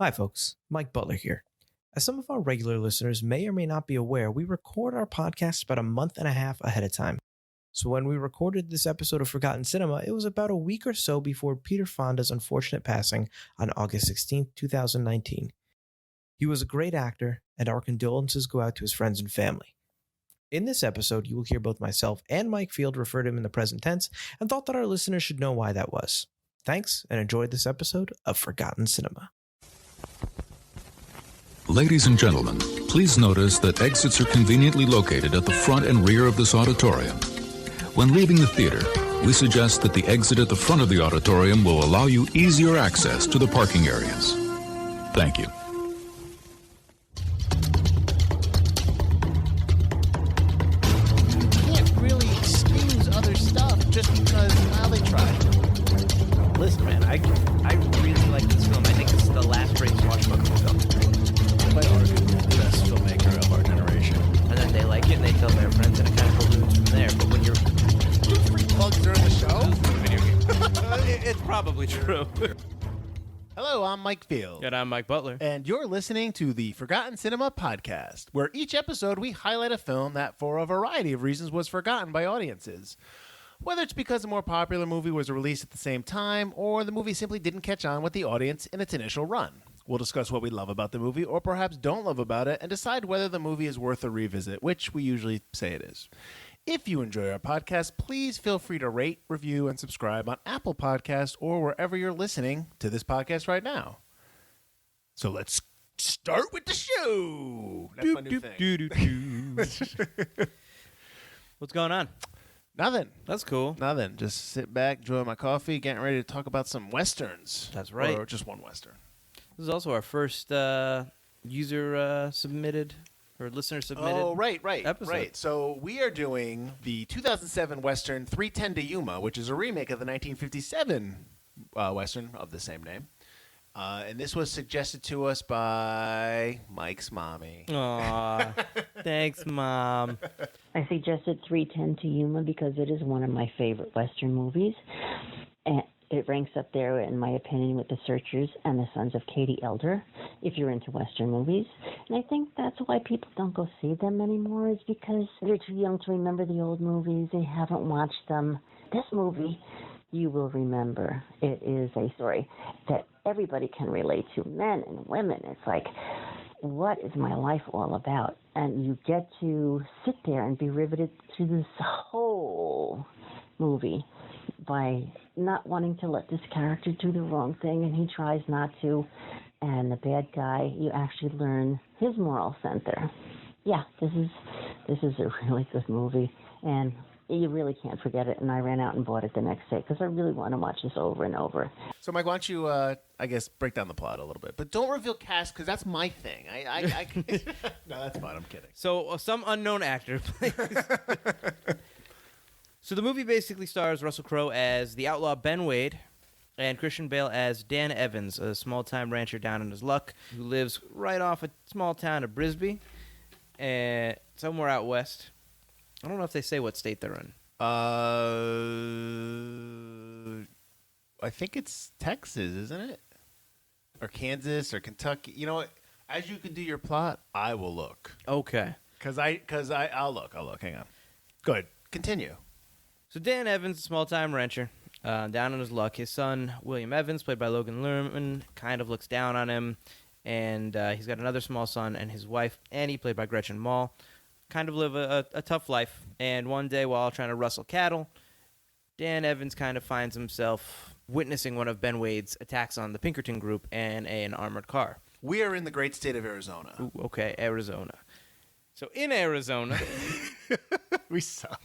Hi folks, Mike Butler here. As some of our regular listeners may or may not be aware, we record our podcast about a month and a half ahead of time. So when we recorded this episode of Forgotten Cinema, it was about a week or so before Peter Fonda's unfortunate passing on August 16th, 2019. He was a great actor, and our condolences go out to his friends and family. In this episode, you will hear both myself and Mike Field refer to him in the present tense, and thought that our listeners should know why that was. Thanks, and enjoy this episode of Forgotten Cinema. Ladies and gentlemen, please notice that exits are conveniently located at the front and rear of this auditorium. When leaving the theater, we suggest that the exit at the front of the auditorium will allow you easier access to the parking areas. Thank you. Can't really excuse other stuff just because, well, they tried. Listen, man, I really like this film. I think it's the last great swashbuckling film. By argue, the best filmmaker of our generation. And then they like it and they tell their friends and it kind of balloons from there. But when you're... Free plugs during the show? Video game. It's probably true. Hello, I'm Mike Field. And I'm Mike Butler. And you're listening to the Forgotten Cinema Podcast, where each episode we highlight a film that, for a variety of reasons, was forgotten by audiences. Whether it's because a more popular movie was released at the same time, or the movie simply didn't catch on with the audience in its initial run. We'll discuss what we love about the movie, or perhaps don't love about it, and decide whether the movie is worth a revisit, which we usually say it is. If you enjoy our podcast, please feel free to rate, review, and subscribe on Apple Podcasts or wherever you're listening to this podcast right now. So let's start with the show. That's my new thing. What's going on? Nothing. That's cool. Nothing. Just sit back, enjoy my coffee, getting ready to talk about some Westerns. That's right. Or just one Western. This is also our first user submitted or listener submitted. Oh, right. episode. Right. So we are doing the 2007 Western 3:10 to Yuma, which is a remake of the 1957 Western of the same name. And this was suggested to us by Mike's mommy. Aw, thanks, Mom. I suggested 3:10 to Yuma because it is one of my favorite Western movies. And it ranks up there, in my opinion, with The Searchers and The Sons of Katie Elder, if you're into Western movies. And I think that's why people don't go see them anymore, is because they're too young to remember the old movies. They haven't watched them. This movie, you will remember. It is a story that everybody can relate to, men and women. It's like, what is my life all about? And you get to sit there and be riveted to this whole movie by not wanting to let this character do the wrong thing, and he tries not to. And the bad guy, you actually learn his moral center. Yeah, this is a really good movie, and you really can't forget it. And I ran out and bought it the next day because I really want to watch this over and over. So, Mike, why don't you, I guess, break down the plot a little bit. But don't reveal cast, because that's my thing. No, that's fine. I'm kidding. So some unknown actor plays. So the movie basically stars Russell Crowe as the outlaw Ben Wade and Christian Bale as Dan Evans, a small-time rancher down on his luck who lives right off a small town of Brisbane, and somewhere out west. I don't know if they say what state they're in. I think it's Texas, isn't it? Or Kansas or Kentucky. You know what? As you can do your plot, I will look. Okay. I'll look. Hang on. Go ahead. Continue. So Dan Evans, a small-time rancher, down on his luck. His son, William Evans, played by Logan Lerman, kind of looks down on him. And he's got another small son, and his wife, Annie, played by Gretchen Mol, kind of live a tough life. And one day, while trying to rustle cattle, Dan Evans kind of finds himself witnessing one of Ben Wade's attacks on the Pinkerton group and an armored car. We are in the great state of Arizona. Ooh, okay, Arizona. So in Arizona... We suck.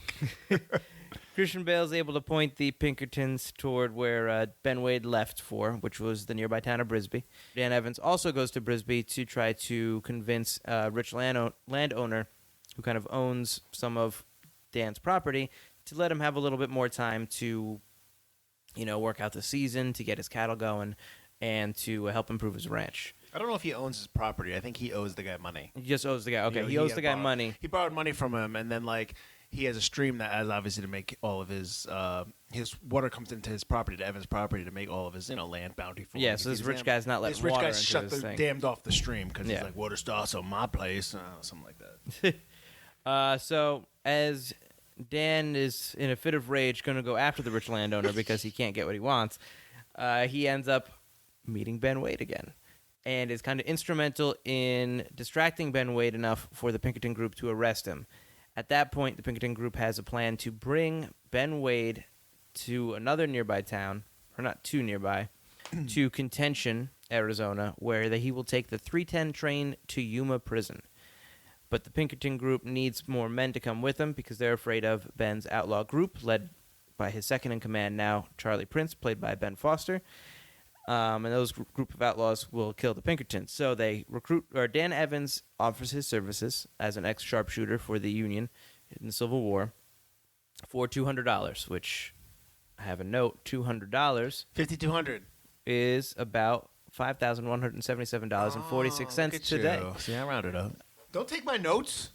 Christian Bale is able to point the Pinkertons toward where Ben Wade left for, which was the nearby town of Brisbane. Dan Evans also goes to Brisbane to try to convince a rich landowner who kind of owns some of Dan's property to let him have a little bit more time to, work out the season, to get his cattle going, and to help improve his ranch. I don't know if he owns his property. I think he owes the guy money. He just owes the guy. Okay, he owes the guy money. He borrowed money from him, and then, he has a stream that has obviously to make all of his water comes into his property, to Evan's property, to make all of his land bountiful. Yeah, so this rich guy's not letting this rich water guy into shut his the thing. dammed off the stream because Yeah. he's like, water starts on my place, something like that. So as Dan is in a fit of rage going to go after the rich landowner because he can't get what he wants, he ends up meeting Ben Wade again and is kind of instrumental in distracting Ben Wade enough for the Pinkerton group to arrest him. At that point, the Pinkerton group has a plan to bring Ben Wade to another nearby town, or not too nearby, to Contention, Arizona, where he will take the 310 train to Yuma prison. But the Pinkerton group needs more men to come with them because they're afraid of Ben's outlaw group, led by his second-in-command now, Charlie Prince, played by Ben Foster. And those group of outlaws will kill the Pinkertons. So they recruit, or Dan Evans offers his services as an ex-sharpshooter for the Union in the Civil War for $200, which I have a note, $200 $5,200 is about $5,177.46 today. See, I rounded up. Don't take my notes.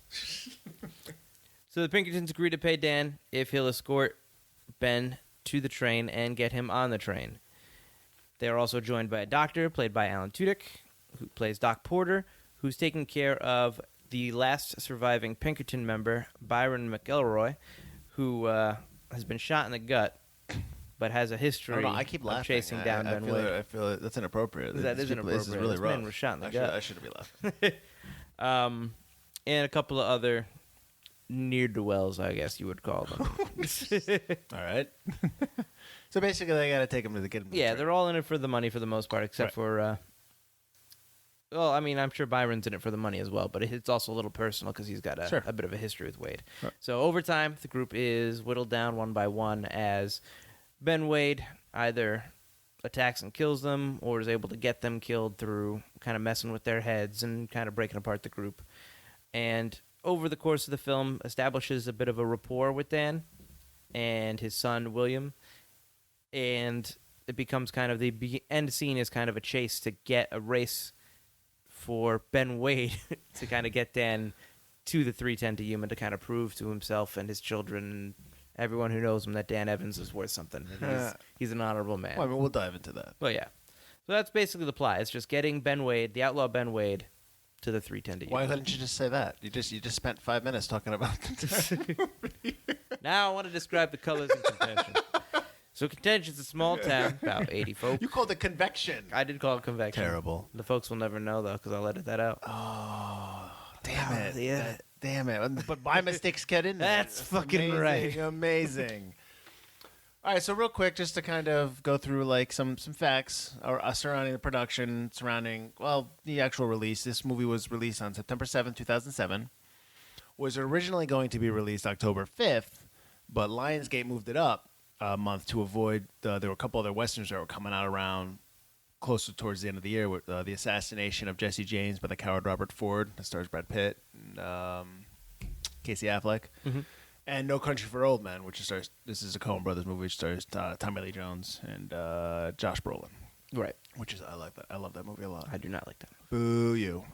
So the Pinkertons agree to pay Dan if he'll escort Ben to the train and get him on the train. They are also joined by a doctor, played by Alan Tudyk, who plays Doc Porter, who's taking care of the last surviving Pinkerton member, Byron McElroy, who has been shot in the gut, but has a history I keep laughing. of chasing down Ben Wade. I feel it. That's inappropriate. That is inappropriate. This is really This rough. man was shot in the gut. I shouldn't be laughing. And a couple of other ne'er-do-wells, I guess you would call them. All right. So basically, they got to take him to get him. Yeah, they're all in it for the money for the most part, except for. Well, I mean, I'm sure Byron's in it for the money as well, but it's also a little personal because he's got a bit of a history with Wade. Right. So over time, the group is whittled down one by one as Ben Wade either attacks and kills them or is able to get them killed through kind of messing with their heads and kind of breaking apart the group. And over the course of the film, establishes a bit of a rapport with Dan and his son, William. And it becomes kind of the end scene is kind of a chase to get a race for Ben Wade to kind of get Dan to the 310 to Yuma to kind of prove to himself and his children and everyone who knows him that Dan Evans is worth something. And he's an honorable man. Well, I mean, we'll dive into that. Well, yeah. So that's basically the plot. It's just getting Ben Wade, the outlaw Ben Wade, to the 310 to Yuma. Why couldn't you just say that? You just spent 5 minutes talking about Now I want to describe the colors in Contention. So Contention's a small town, about 80 folk. You called it convection. I did call it convection. Terrible. The folks will never know, though, because I'll edit that out. Oh, damn it. Yeah. Damn it. But my mistakes get in there. That's fucking amazing, right. Amazing. All right, so real quick, just to kind of go through like some facts surrounding the production, surrounding, well, the actual release. This movie was released on September 7th, 2007. Was originally going to be released October 5th, but Lionsgate moved it up a month to avoid, there were a couple other Westerns that were coming out around closer towards the end of the year with the assassination of Jesse James by the coward Robert Ford, that stars Brad Pitt and Casey Affleck. Mm-hmm. And No Country for Old Men, which stars, this is a Coen Brothers movie, which stars Tommy Lee Jones and Josh Brolin. Right. Which is, I like that. I love that movie a lot. I do not like that. Boo you.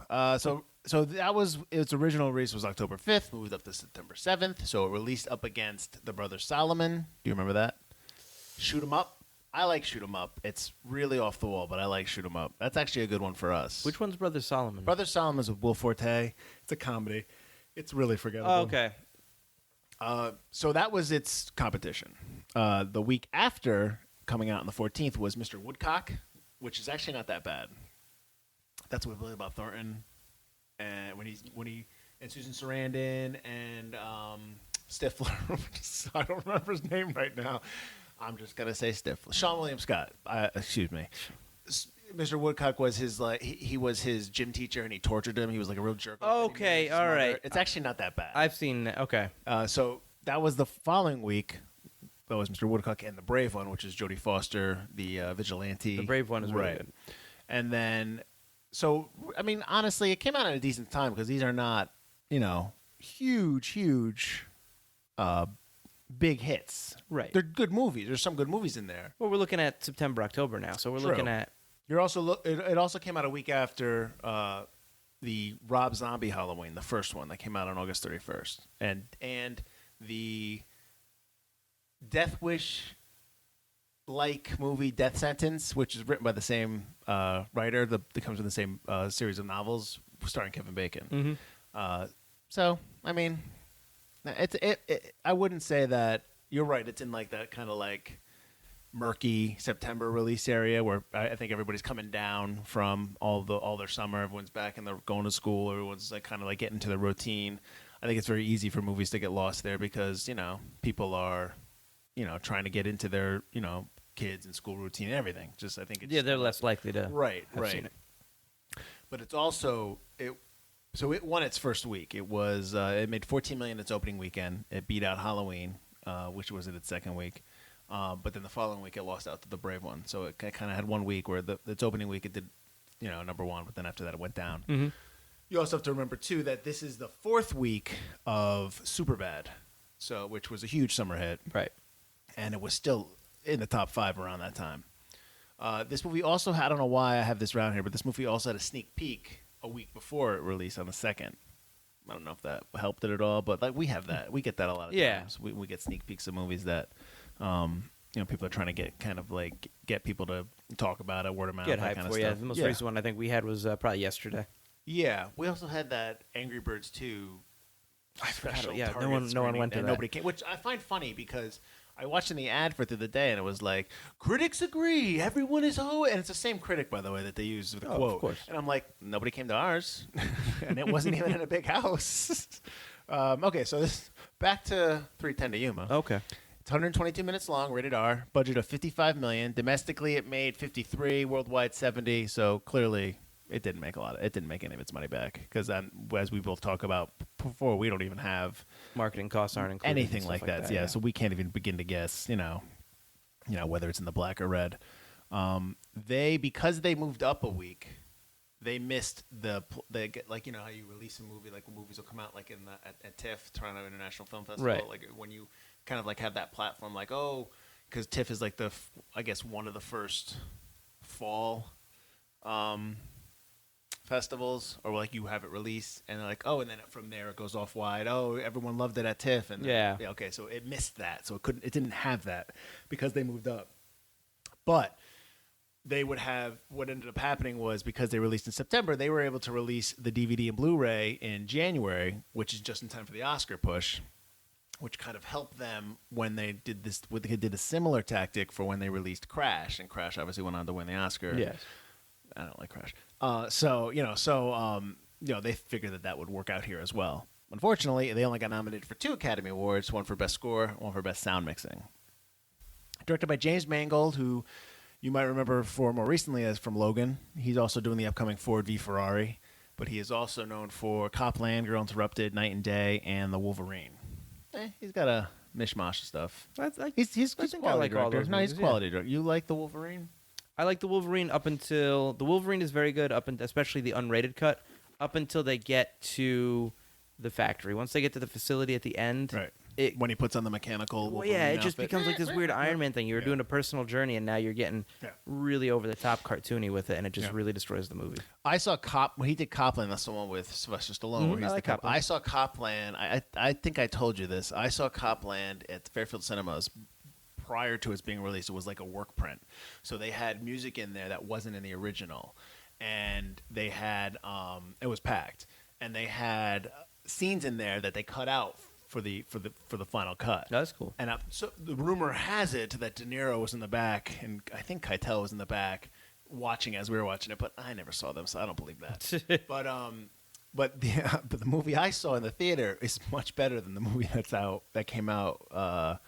So that was, its original release was October 5th, moved up to September 7th. So it released up against The Brothers Solomon. Do you remember that? Shoot 'em Up. I like Shoot 'em Up. It's really off the wall, but I like Shoot 'em Up. That's actually a good one for us. Which one's Brother Solomon? Brothers Solomon is with Will Forte. It's a comedy. It's really forgettable. Oh, okay. So that was its competition. The week after, coming out on the 14th, was Mr. Woodcock, which is actually not that bad. That's with Billy Bob Thornton, and when he and Susan Sarandon and Stifler. I don't remember his name right now. I'm just gonna say Stifler. Sean William Scott. Excuse me. Mr. Woodcock was his he was his gym teacher and he tortured him. He was like a real jerk. Okay, all right. It's actually not that bad. I've seen that. Okay. So that was the following week. That was Mr. Woodcock and the Brave One, which is Jodie Foster, the vigilante. The Brave One is really good. And then, so I mean, honestly, it came out at a decent time because these are not, huge, big hits. Right. They're good movies. There's some good movies in there. Well, we're looking at September, October now, so we're looking at. You're also it also came out a week after the Rob Zombie Halloween, the first one that came out on August 31st, and the Death Wish movie Death Sentence, which is written by the same writer that comes with the same series of novels starring Kevin Bacon. So I mean, I wouldn't say that. You're right. It's in like that kind of like murky September release area where I think everybody's coming down from all their summer. Everyone's back and they're going to school. Everyone's like kind of like getting to their routine. I think it's very easy for movies to get lost there because people are trying to get into their kids and school routine and everything. Just I think it's they're less likely to have seen it. But it's also So it won its first week. It was it made $14 million its opening weekend. It beat out Halloween, which was in its second week. But then the following week, it lost out to The Brave One. So it kind of had 1 week where its opening week it did, number one. But then after that, it went down. Mm-hmm. You also have to remember too that this is the fourth week of Superbad, which was a huge summer hit, right? And it was still in the top 5 around that time. This movie also had, I don't know why I have this around here, but this movie also had a sneak peek a week before it released on the 2nd. I don't know if that helped it at all, but like we have that. We get that a lot of times. We get sneak peeks of movies that people are trying to get people to talk about it, word of mouth, Get that hype kind of for stuff. Yeah, the most recent one I think we had was probably yesterday. Yeah, we also had that Angry Birds 2 special. Yeah, Target no one went to and that. nobody came, which I find funny because I watched in the ad for it the other day, and it was like, critics agree, everyone is and it's the same critic, by the way, that they use with the quote. Of course. And I'm like, nobody came to ours, and it wasn't even in a big house. Okay, so back to 310 to Yuma. Okay. It's 122 minutes long, rated R, budget of $55 million. Domestically, it made 53, worldwide 70. So clearly, it didn't make it didn't make any of its money back because, as we both talk about before, we don't even have marketing costs aren't included. Anything like that. Yeah, so we can't even begin to guess. Whether it's in the black or red. Because they moved up a week. They missed how you release a movie, like movies will come out like at TIFF, Toronto International Film Festival, right. Like when you kind of like have that platform, like because TIFF is like one of the first fall festivals, or like you have it released and they're like, and then from there it goes off wide. Everyone loved it at TIFF, and yeah, okay, so it missed that, so it didn't have that because they moved up, but. They would have what ended up happening was because they released in September, they were able to release the DVD and Blu-ray in January, which is just in time for the Oscar push, which kind of helped them when they did this. They did a similar tactic for when they released Crash, and Crash obviously went on to win the Oscar. Yes, I don't like Crash. They figured that would work out here as well. Unfortunately, they only got nominated for 2 Academy Awards, one for Best Score, one for Best Sound Mixing. Directed by James Mangold, who you might remember more recently as from Logan. He's also doing the upcoming Ford v Ferrari, but he is also known for Copland, Girl Interrupted, Night and Day, and The Wolverine. He's got a mishmash of stuff. He's quality director. No, he's quality director. You like The Wolverine? I like The Wolverine The Wolverine is very good especially the unrated cut, up until they get to the factory. Once they get to the facility at the end, right. When he puts on the mechanical Wolverine it just outfit. becomes like this weird Iron Man thing. You were doing a personal journey, and now you're getting really over-the-top cartoony with it, and it just really destroys the movie. I saw when he did Copland, that's the one with Sylvester Stallone. Where he's I like Copland. I saw Copland. I think I told you this. I saw Copland at the Fairfield Cinemas prior to its being released. It was like a work print. So they had music in there that wasn't in the original. And they had, it was packed. And they had scenes in there that they cut out for the final cut. That's cool. And so the rumor has it that De Niro was in the back, and I think Keitel was in the back watching as we were watching it, but I never saw them, so I don't believe that. But the movie I saw in the theater is much better than the movie that came out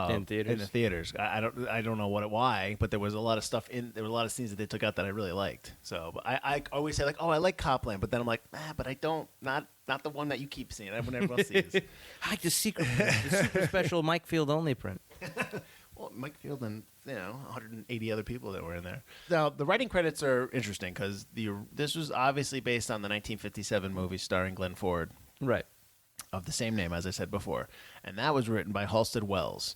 in theaters. In the theaters. I don't know why, but there was a lot of stuff there were a lot of scenes that they took out that I really liked. So but I always say like, I like Copland, but then I'm like, but I don't not the one that you keep seeing. Everyone else sees. I like the super special Mike Field only print. Well, Mike Field and 180 other people that were in there. Now the writing credits are interesting because this was obviously based on the 1957 movie starring Glenn Ford, right, of the same name as I said before, and that was written by Halstead Wells.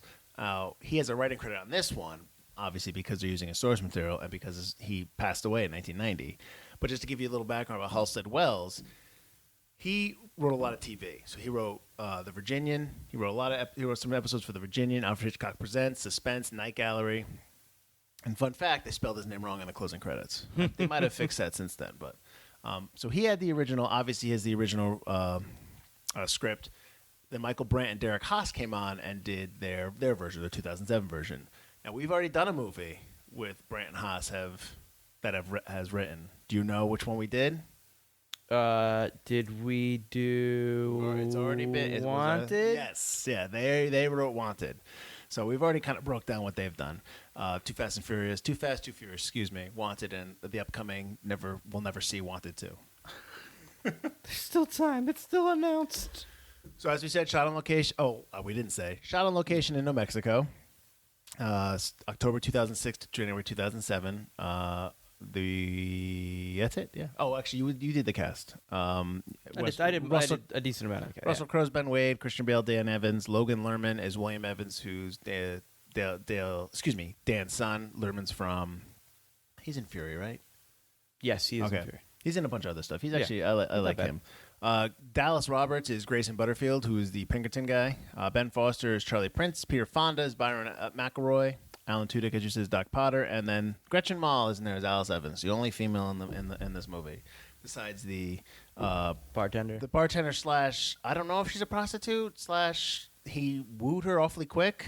He has a writing credit on this one, obviously because they're using his source material and because he passed away in 1990. But just to give you a little background about Halstead Wells, he wrote a lot of TV. So he wrote The Virginian. He wrote some episodes for The Virginian, Alfred Hitchcock Presents, Suspense, Night Gallery. And fun fact, they spelled his name wrong in the closing credits. They might have fixed that since then, but so he had the original. Obviously, he has the original script. Then Michael Brandt and Derek Haas came on and did their version, the 2007 version. Now we've already done a movie with Brandt and Haas has written. Do you know which one we did? Did we do? It's already been Wanted. Yes, yeah. They wrote Wanted. So we've already kind of broke down what they've done. Too Fast, Too Furious, excuse me. Wanted, and the upcoming we'll never see Wanted 2. There's still time. It's still announced. So as we said, shot on location. We didn't say. Shot on location in New Mexico. October 2006 to January 2007. That's it. Yeah. Oh, actually, you did the cast. I did a decent amount. Okay, Russell Crowe's Ben Wade, Christian Bale, Dan Evans, Logan Lerman is William Evans, who's Dan's son. Lerman's from. He's in Fury, right? Yes, he is okay. in Fury. He's in a bunch of other stuff. He's actually I like him. Dallas Roberts is Grayson Butterfield, who is the Pinkerton guy. Ben Foster is Charlie Prince. Peter Fonda is Byron McElroy. Alan Tudyk is just Doc Potter, and then Gretchen Mol is in there as Alice Evans, the only female in this movie, besides the bartender. The bartender / I don't know if she's a prostitute / he wooed her awfully quick.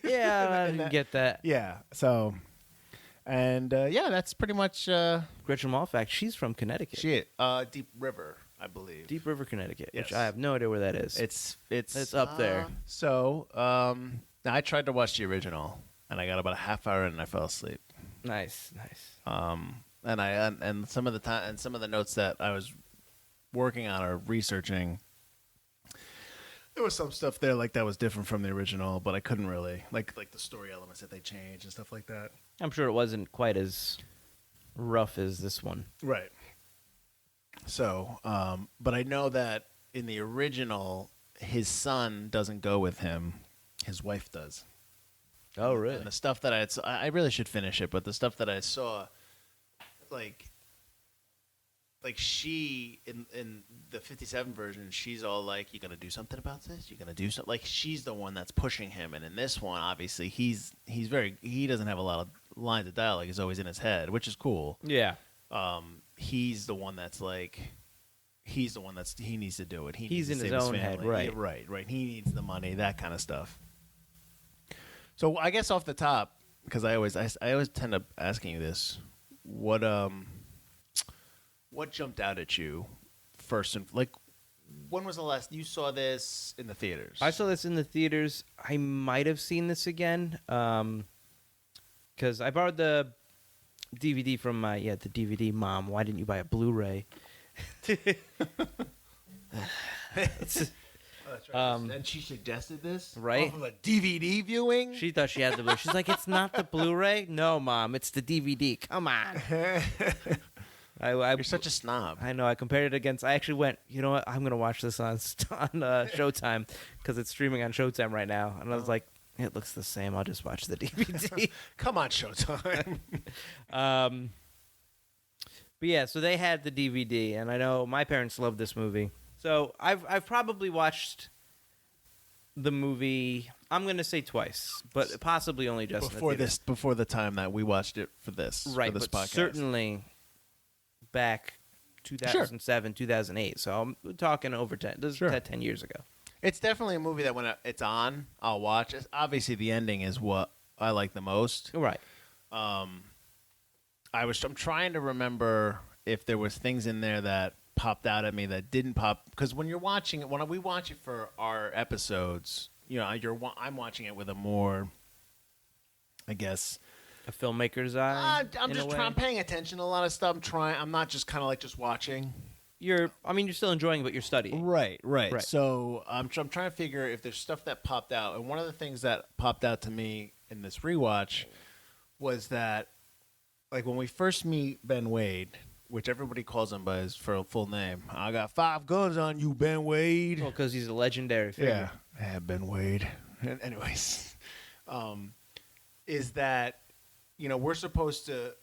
Yeah, I didn't get that. Yeah. So. And, that's pretty much... Gretchen Mol, fact, she's from Connecticut. Deep River, I believe. Deep River, Connecticut, yes. which I have no idea where that is. It's up there. So, I tried to watch the original, and I got about a half hour in and I fell asleep. Nice. And some of the notes that I was working on or researching, there was some stuff there that was different from the original, but I couldn't really like the story elements that they changed and stuff like that. I'm sure it wasn't quite as rough as this one. Right. So, but I know that in the original, his son doesn't go with him; his wife does. Oh, really? And the stuff that I really should finish it, but the stuff that I saw, like she in the 57 version, she's all like, "You gonna do something about this? You gonna do something?" Like she's the one that's pushing him, and in this one, obviously, he doesn't have a lot of lines of dialogue. He's always in his head, which is cool. Yeah. He's the one that's he needs to do it. He's in his own head, right? Yeah, right. He needs the money, that kind of stuff. So I guess off the top, because I always tend up asking you this, what jumped out at you first? And when was the last you saw this in the theaters? I saw this in the theaters. I might have seen this again because I borrowed the DVD from the DVD mom. Why didn't you buy a Blu-ray? That's right. And she suggested this, right? Off of a DVD viewing. She thought she had the Blu-ray. She's like, "It's not the Blu-ray." No, Mom, it's the DVD. Come on. You're such a snob. I know. I compared it against. I actually went. You know what? I'm gonna watch this on Showtime because it's streaming on Showtime right now. And I was like, it looks the same. I'll just watch the DVD. Come on, Showtime. But yeah, so they had the DVD, and I know my parents loved this movie. So I've probably watched the movie. I'm gonna say twice, but possibly only just before the time that we watched it for this podcast. Certainly back 2007, 2008. So I'm talking over 10. This is 10 years ago. It's definitely a movie that when it's on, I'll watch. Obviously, the ending is what I like the most. Right. I'm trying to remember if there was things in there that popped out at me that didn't pop, because when we watch it for our episodes, I'm watching it with a more, I guess, a filmmaker's eye. I'm paying attention to a lot of stuff. I'm not just kind of just watching. You're still enjoying, but you're studying. Right. So I'm trying to figure if there's stuff that popped out, and one of the things that popped out to me in this rewatch was that, when we first meet Ben Wade, which everybody calls him by his full name. I got 5 guns on you, Ben Wade. Well, because he's a legendary figure. Yeah, Ben Wade. Anyways, is that, you're supposed to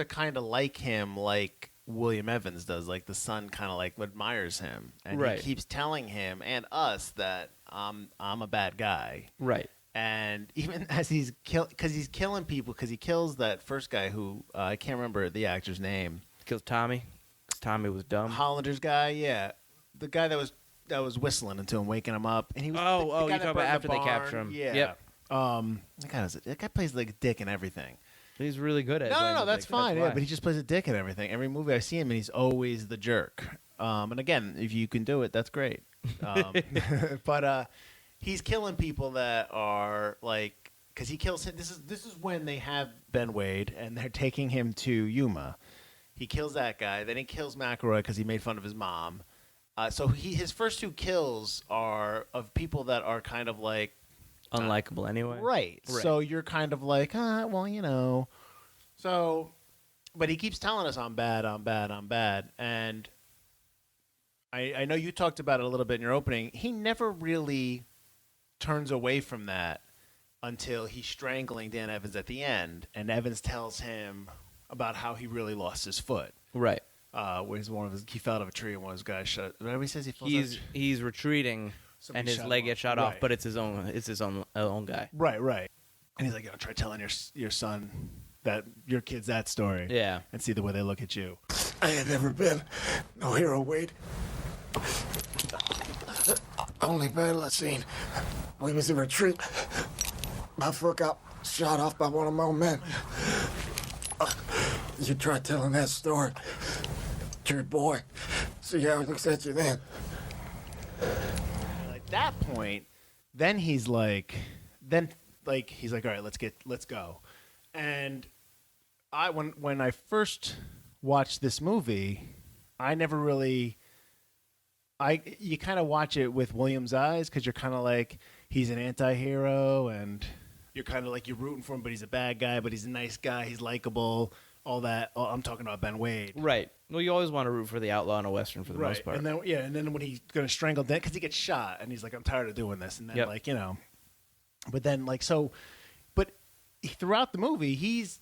kind of like him, like William Evans does. Like the son kind of like admires him, and Right. he keeps telling him and us that I'm a bad guy. Right. And even as he's killing people, because he kills that first guy who I can't remember the actor's name. Kills Tommy. 'Cause Tommy was dumb. Hollander's guy, yeah, the guy that was whistling into him, waking him up, and he was the Oh, guy you're that talking about burned the after they barn. capture him. Yeah. Yep. That guy plays like a dick and everything. He's really good at it. No, that's fine. Yeah, why. but he just plays a dick and everything. Every movie I see him in, he's always the jerk. And again, if you can do it, that's great. But he's killing people that are like, because he kills him. This is when they have Ben Wade and they're taking him to Yuma. He kills that guy. Then he kills McElroy because he made fun of his mom. So his first two kills are of people that are kind of like unlikable anyway. Right. So you're kind of like, well, you know. So, but he keeps telling us I'm bad. And I know you talked about it a little bit in your opening. He never really turns away from that until he's strangling Dan Evans at the end. And Evans tells him about how he really lost his foot. Right. Where he fell out of a tree and one of his guys shot. Remember he says he falls he's retreating. Somebody and his shot leg him gets off. shot off, Right. but it's his own guy. Right. And he's like, try telling your son that your kid's that story. Yeah. And see the way they look at you. I had never been no hero, Wade. Only battle I seen, we was in retreat. My foot got shot off by one of my own men. You try telling that story to your boy. See how he looks at you then. And at that point, then he's like, all right, let's go. And when I first watched this movie, I never really. You kind of watch it with William's eyes because you're kind of like he's an anti-hero and you're kind of like you're rooting for him, but he's a bad guy, but he's a nice guy, he's likable, all that. Oh, I'm talking about Ben Wade. Right. Well, you always want to root for the outlaw in a Western for the most part. And then when he's going to strangle Dan, because he gets shot and he's like, I'm tired of doing this. And then but then throughout the movie, he's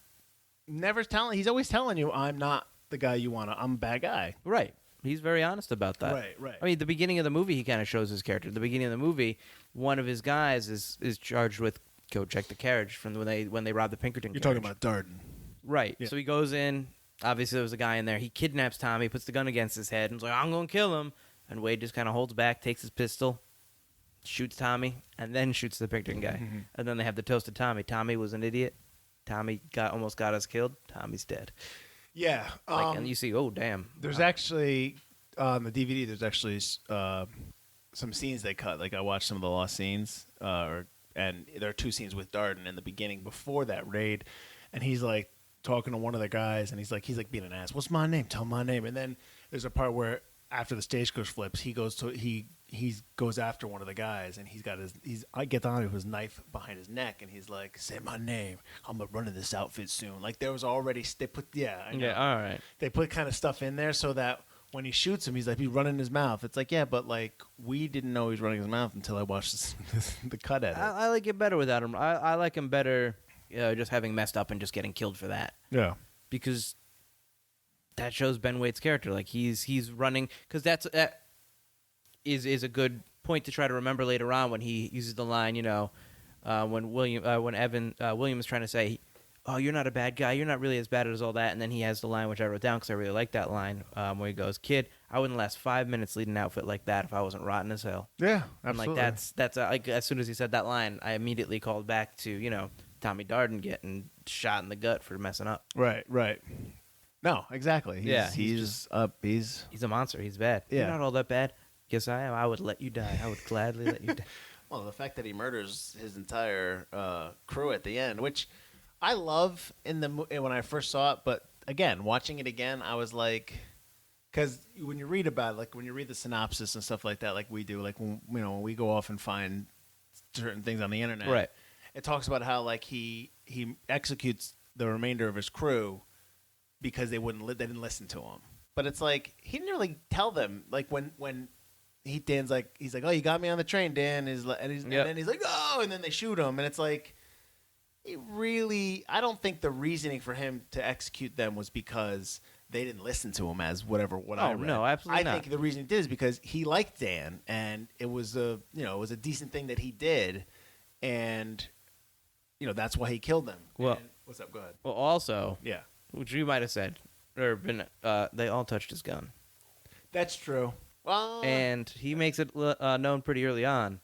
always telling you, I'm not the guy you want I'm a bad guy. Right. He's very honest about that. Right. I mean, the beginning of the movie, he kind of shows his character. At the beginning of the movie, one of his guys is charged with go check the carriage from when they robbed the Pinkerton. You're carriage. talking about Darden. Right. Yeah. So he goes in. Obviously, there was a guy in there. He kidnaps Tommy, puts the gun against his head, and is like, I'm going to kill him. And Wade just kind of holds back, takes his pistol, shoots Tommy, and then shoots the Pinkerton guy. Mm-hmm. And then they have the toast of Tommy. Tommy was an idiot. Tommy almost got us killed. Tommy's dead. Yeah. And you see, oh, damn. There's actually, on the DVD, there's actually some scenes they cut. Like, I watched some of the lost scenes, and there are two scenes with Darden in the beginning before that raid, and he's like talking to one of the guys, and he's like being an ass. What's my name? Tell him my name. And then there's a part where after the stagecoach flips, he goes after one of the guys, and I get on his knife behind his neck, and he's like, say my name. I'm gonna run in this outfit soon. Like there was already I know. Yeah, all right. They put kind of stuff in there so that when he shoots him, he's running his mouth. It's like, yeah, but like we didn't know he was running his mouth until I watched the cut edit. I like it better without him. I like him better just having messed up and just getting killed for that. Yeah. Because that shows Ben Wade's character. Like he's running, because that is a good point to try to remember later on when he uses the line, when William is trying to say, oh, you're not a bad guy, you're not really as bad as all that, and then he has the line which I wrote down because I really like that line where he goes, kid, I wouldn't last 5 minutes leading an outfit like that if I wasn't rotten as hell. Yeah, And absolutely. like that's like as soon as he said that line, I immediately called back to Tommy Darden getting shot in the gut for messing up. Right. No, exactly. He's a monster. He's bad. Yeah. You're not all that bad. Yes, I am. I would let you die. I would gladly let you die. Well, the fact that he murders his entire crew at the end, which I love when I first saw it, but again, watching it again, I was like, because when you read about it, like when you read the synopsis and stuff like that, like we do, like when we go off and find certain things on the internet, Right. It talks about how like he executes the remainder of his crew because they didn't listen to him. But it's like he didn't really tell them. Like when Dan's like, he's like, oh, you got me on the train, Dan. And then he's like, oh, and then they shoot him, and it's like, I don't think the reasoning for him to execute them was because they didn't listen to him as what I read. No, absolutely not. I think the reason he did is because he liked Dan, and it was a decent thing that he did, and that's why he killed him. Well, and, what's up? Go ahead. Well, also, Yeah, which you might have said or been, they all touched his gun, that's true. Well, and he makes it known pretty early on.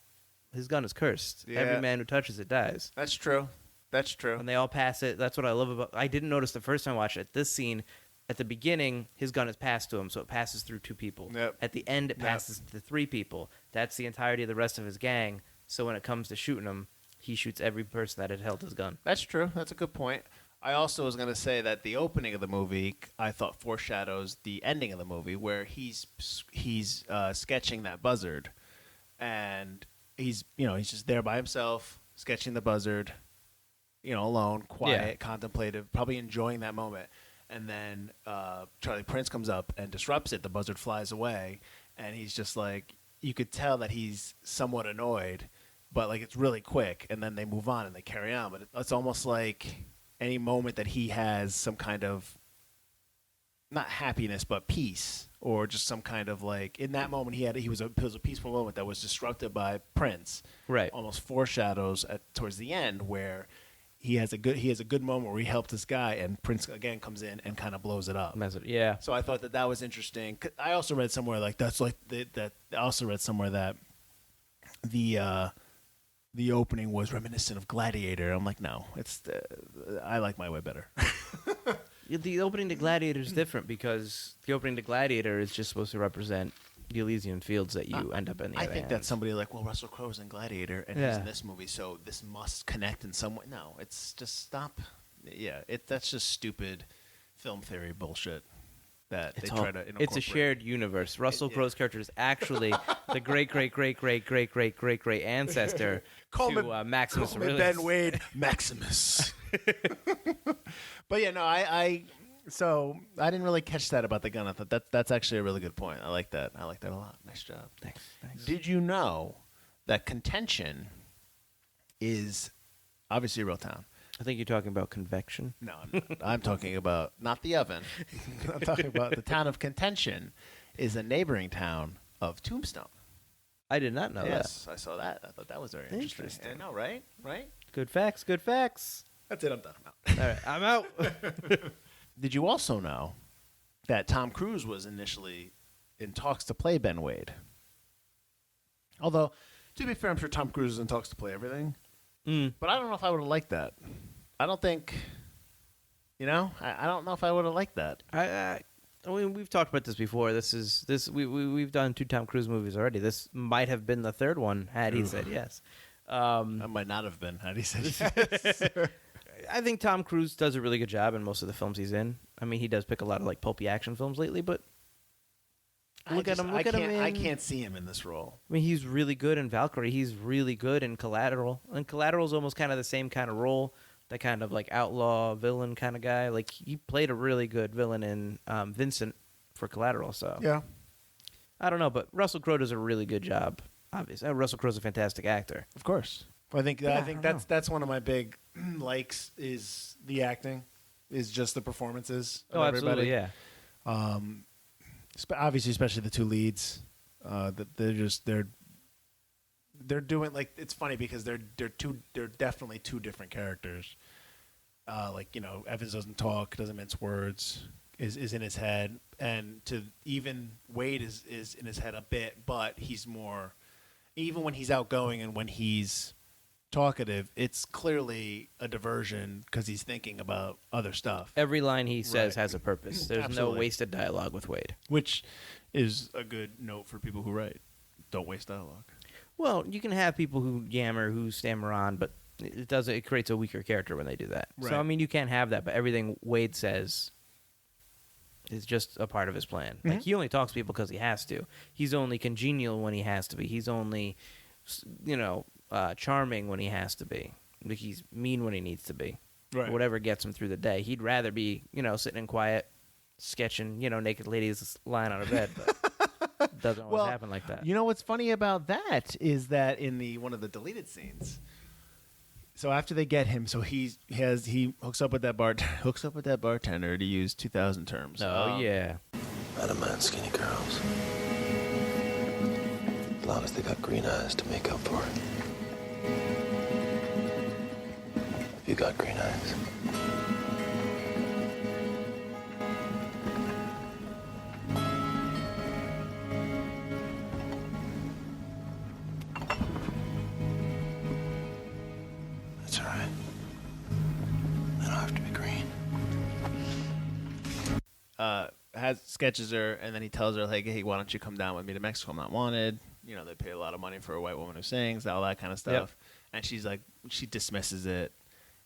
His gun is cursed. Yeah. Every man who touches it dies. that's true. That's true. And they all pass it. That's what I love about. I didn't notice the first time I watched it. This scene, at the beginning, his gun is passed to him, so it passes through 2 people. Yep. At the end, it passes to 3 people. That's the entirety of the rest of his gang. So when it comes to shooting him, he shoots every person that had held his gun. That's true. That's a good point. I also was going to say that the opening of the movie, I thought, foreshadows the ending of the movie, where he's sketching that buzzard, and he's just there by himself sketching the buzzard, alone, quiet, contemplative, probably enjoying that moment. And then Charlie Prince comes up and disrupts it. The buzzard flies away, and he's just like, you could tell that he's somewhat annoyed, but like it's really quick. And then they move on and they carry on. But it's almost like any moment that he has some kind of not happiness but peace, or just some kind of like in that moment it was a peaceful moment that was disrupted by Prince. Right. Almost foreshadows towards the end where he has a good moment where he helped this guy, and Prince again comes in and kind of blows it up. Yeah. So I thought that was interesting. I also read somewhere like that's like that. I also read somewhere that the opening was reminiscent of Gladiator. I'm like, no, I like my way better. The opening to Gladiator is different because the opening to Gladiator is just supposed to represent the Elysian fields that you end up in. I think that somebody like, well, Russell Crowe's in Gladiator and he's in this movie, so this must connect in some way. No, it's just stop. Yeah, that's just stupid film theory bullshit that they try to incorporate. It's a shared universe. Russell Crowe's character is actually the great ancestor to Maximus Aurelius. Ben Wade, Maximus. But yeah, no, so I didn't really catch that about the gun. I thought that's actually a really good point. I like that. I like that a lot. Nice job. Thanks. Did you know that Contention is obviously a real town? I think you're talking about convection. No, I'm talking about not the oven. I'm talking about the town of Contention is a neighboring town of Tombstone. I did not know that. Yes, I saw that. I thought that was very interesting. I know, right? Good facts. That's it. I'm done. All right, I'm out. Did you also know that Tom Cruise was initially in talks to play Ben Wade? Although, to be fair, I'm sure Tom Cruise is in talks to play everything. But I don't know if I would have liked that. I don't think, I don't know if I would have liked that. I mean, we've talked about this before. We've done 2 Tom Cruise movies already. This might have been the 3rd one had he said yes. I might not have been had he said yes. I think Tom Cruise does a really good job in most of the films he's in. I mean, he does pick a lot of like pulpy action films lately, but look at him. I can't see him in this role. I mean, he's really good in Valkyrie. He's really good in Collateral. And Collateral's almost kind of the same kind of role, that kind of like outlaw villain kind of guy. Like he played a really good villain in Vincent for Collateral. So yeah, I don't know, but Russell Crowe does a really good job. Obviously, Russell Crowe's a fantastic actor. Of course. I think that's one of my big likes is the acting, is just the performances of everybody. Absolutely, yeah. Obviously, especially the 2 leads, they're doing like it's funny because they're definitely 2 different characters. Evans doesn't talk, doesn't mince words, is in his head, and even Wade is in his head a bit, but he's more. Even when he's outgoing and when he's talkative, it's clearly a diversion because he's thinking about other stuff. Every line he says has a purpose. There's Absolutely. no wasted dialogue with Wade. Which is a good note for people who write. Don't waste dialogue. Well, you can have people who yammer, who stammer on, but it creates a weaker character when they do that. Right. So, I mean, you can't have that, but everything Wade says is just a part of his plan. Like, he only talks to people because he has to. He's only congenial when he has to be. He's only, charming when he has to be. Like, he's mean when he needs to be. Right. Whatever gets him through the day. He'd rather be, sitting in quiet, sketching, naked ladies lying on a bed, but it doesn't always happen like that. You know what's funny about that is that in one of the deleted scenes, So after they get him, so he hooks up with that bartender to use 2000 terms. Oh yeah. I don't mind skinny girls. As long as they got green eyes to make up for it. You got green eyes. That's all right. I don't have to be green. Sketches her, and then he tells her, like, hey, why don't you come down with me to Mexico? I'm not wanted. You know, they pay a lot of money for a white woman who sings, all that kind of stuff. Yep. And she's like, she dismisses it.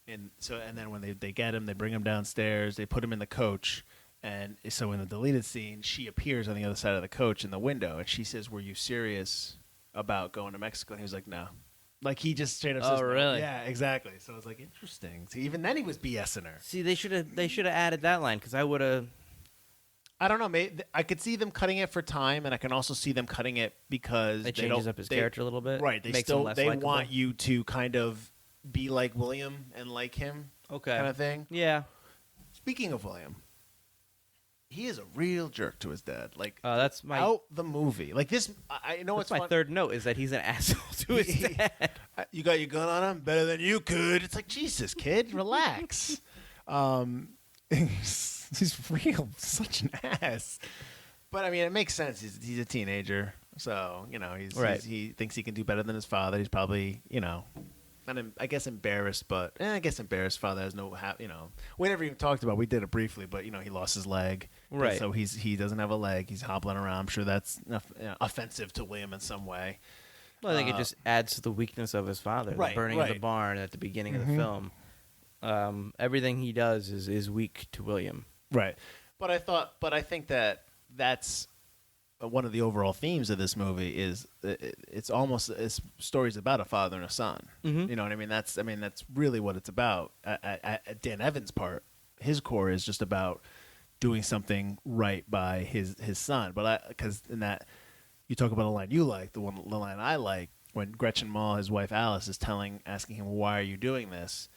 And then when they get him, they bring him downstairs, they put him in the coach. And so in the deleted scene, she appears on the other side of the coach in the window, and she says, were you serious about going to Mexico? And he was like, no. Like, he just straight up says, Oh, no. really? Yeah, exactly. So I was like, interesting. See, even then he was BSing her. See, they should have added that line because I would have. I don't know. Maybe I could see them cutting it for time, and I can also see them cutting it because It changes up his character a little bit. Right. They makes him less likable. want you to kind of be like William and like him, Okay. kind of thing. Yeah. Speaking of William, he is a real jerk to his dad. Like, That's my out the movie. Like this, I know that's it's my fun. third note is that he's an asshole to his dad. You got your gun on him better than you could. It's like, Jesus, kid, relax. He's real such an ass. But I mean, it makes sense. He's a teenager, so you know he thinks he can do better than his father. He's probably I guess embarrassed, but I guess embarrassed. Father has no we never even talked about. We did it briefly, but he lost his leg, Right. So he doesn't have a leg. He's hobbling around. I'm sure that's offensive to William in some way. Well, I think it just adds to the weakness of his father. Right, The burning of the right. barn at the beginning of the film. Everything he does is weak to William. Right. But I think that's one of the overall themes of this movie is it's stories about a father and a son. Mhm. You know what I mean? That's really what it's about. At Dan Evans' part, his core is just about doing something right by his son. But because in that you talk about a line you like, the line I like, when Gretchen Mol, his wife Alice, is asking him, why are you doing this?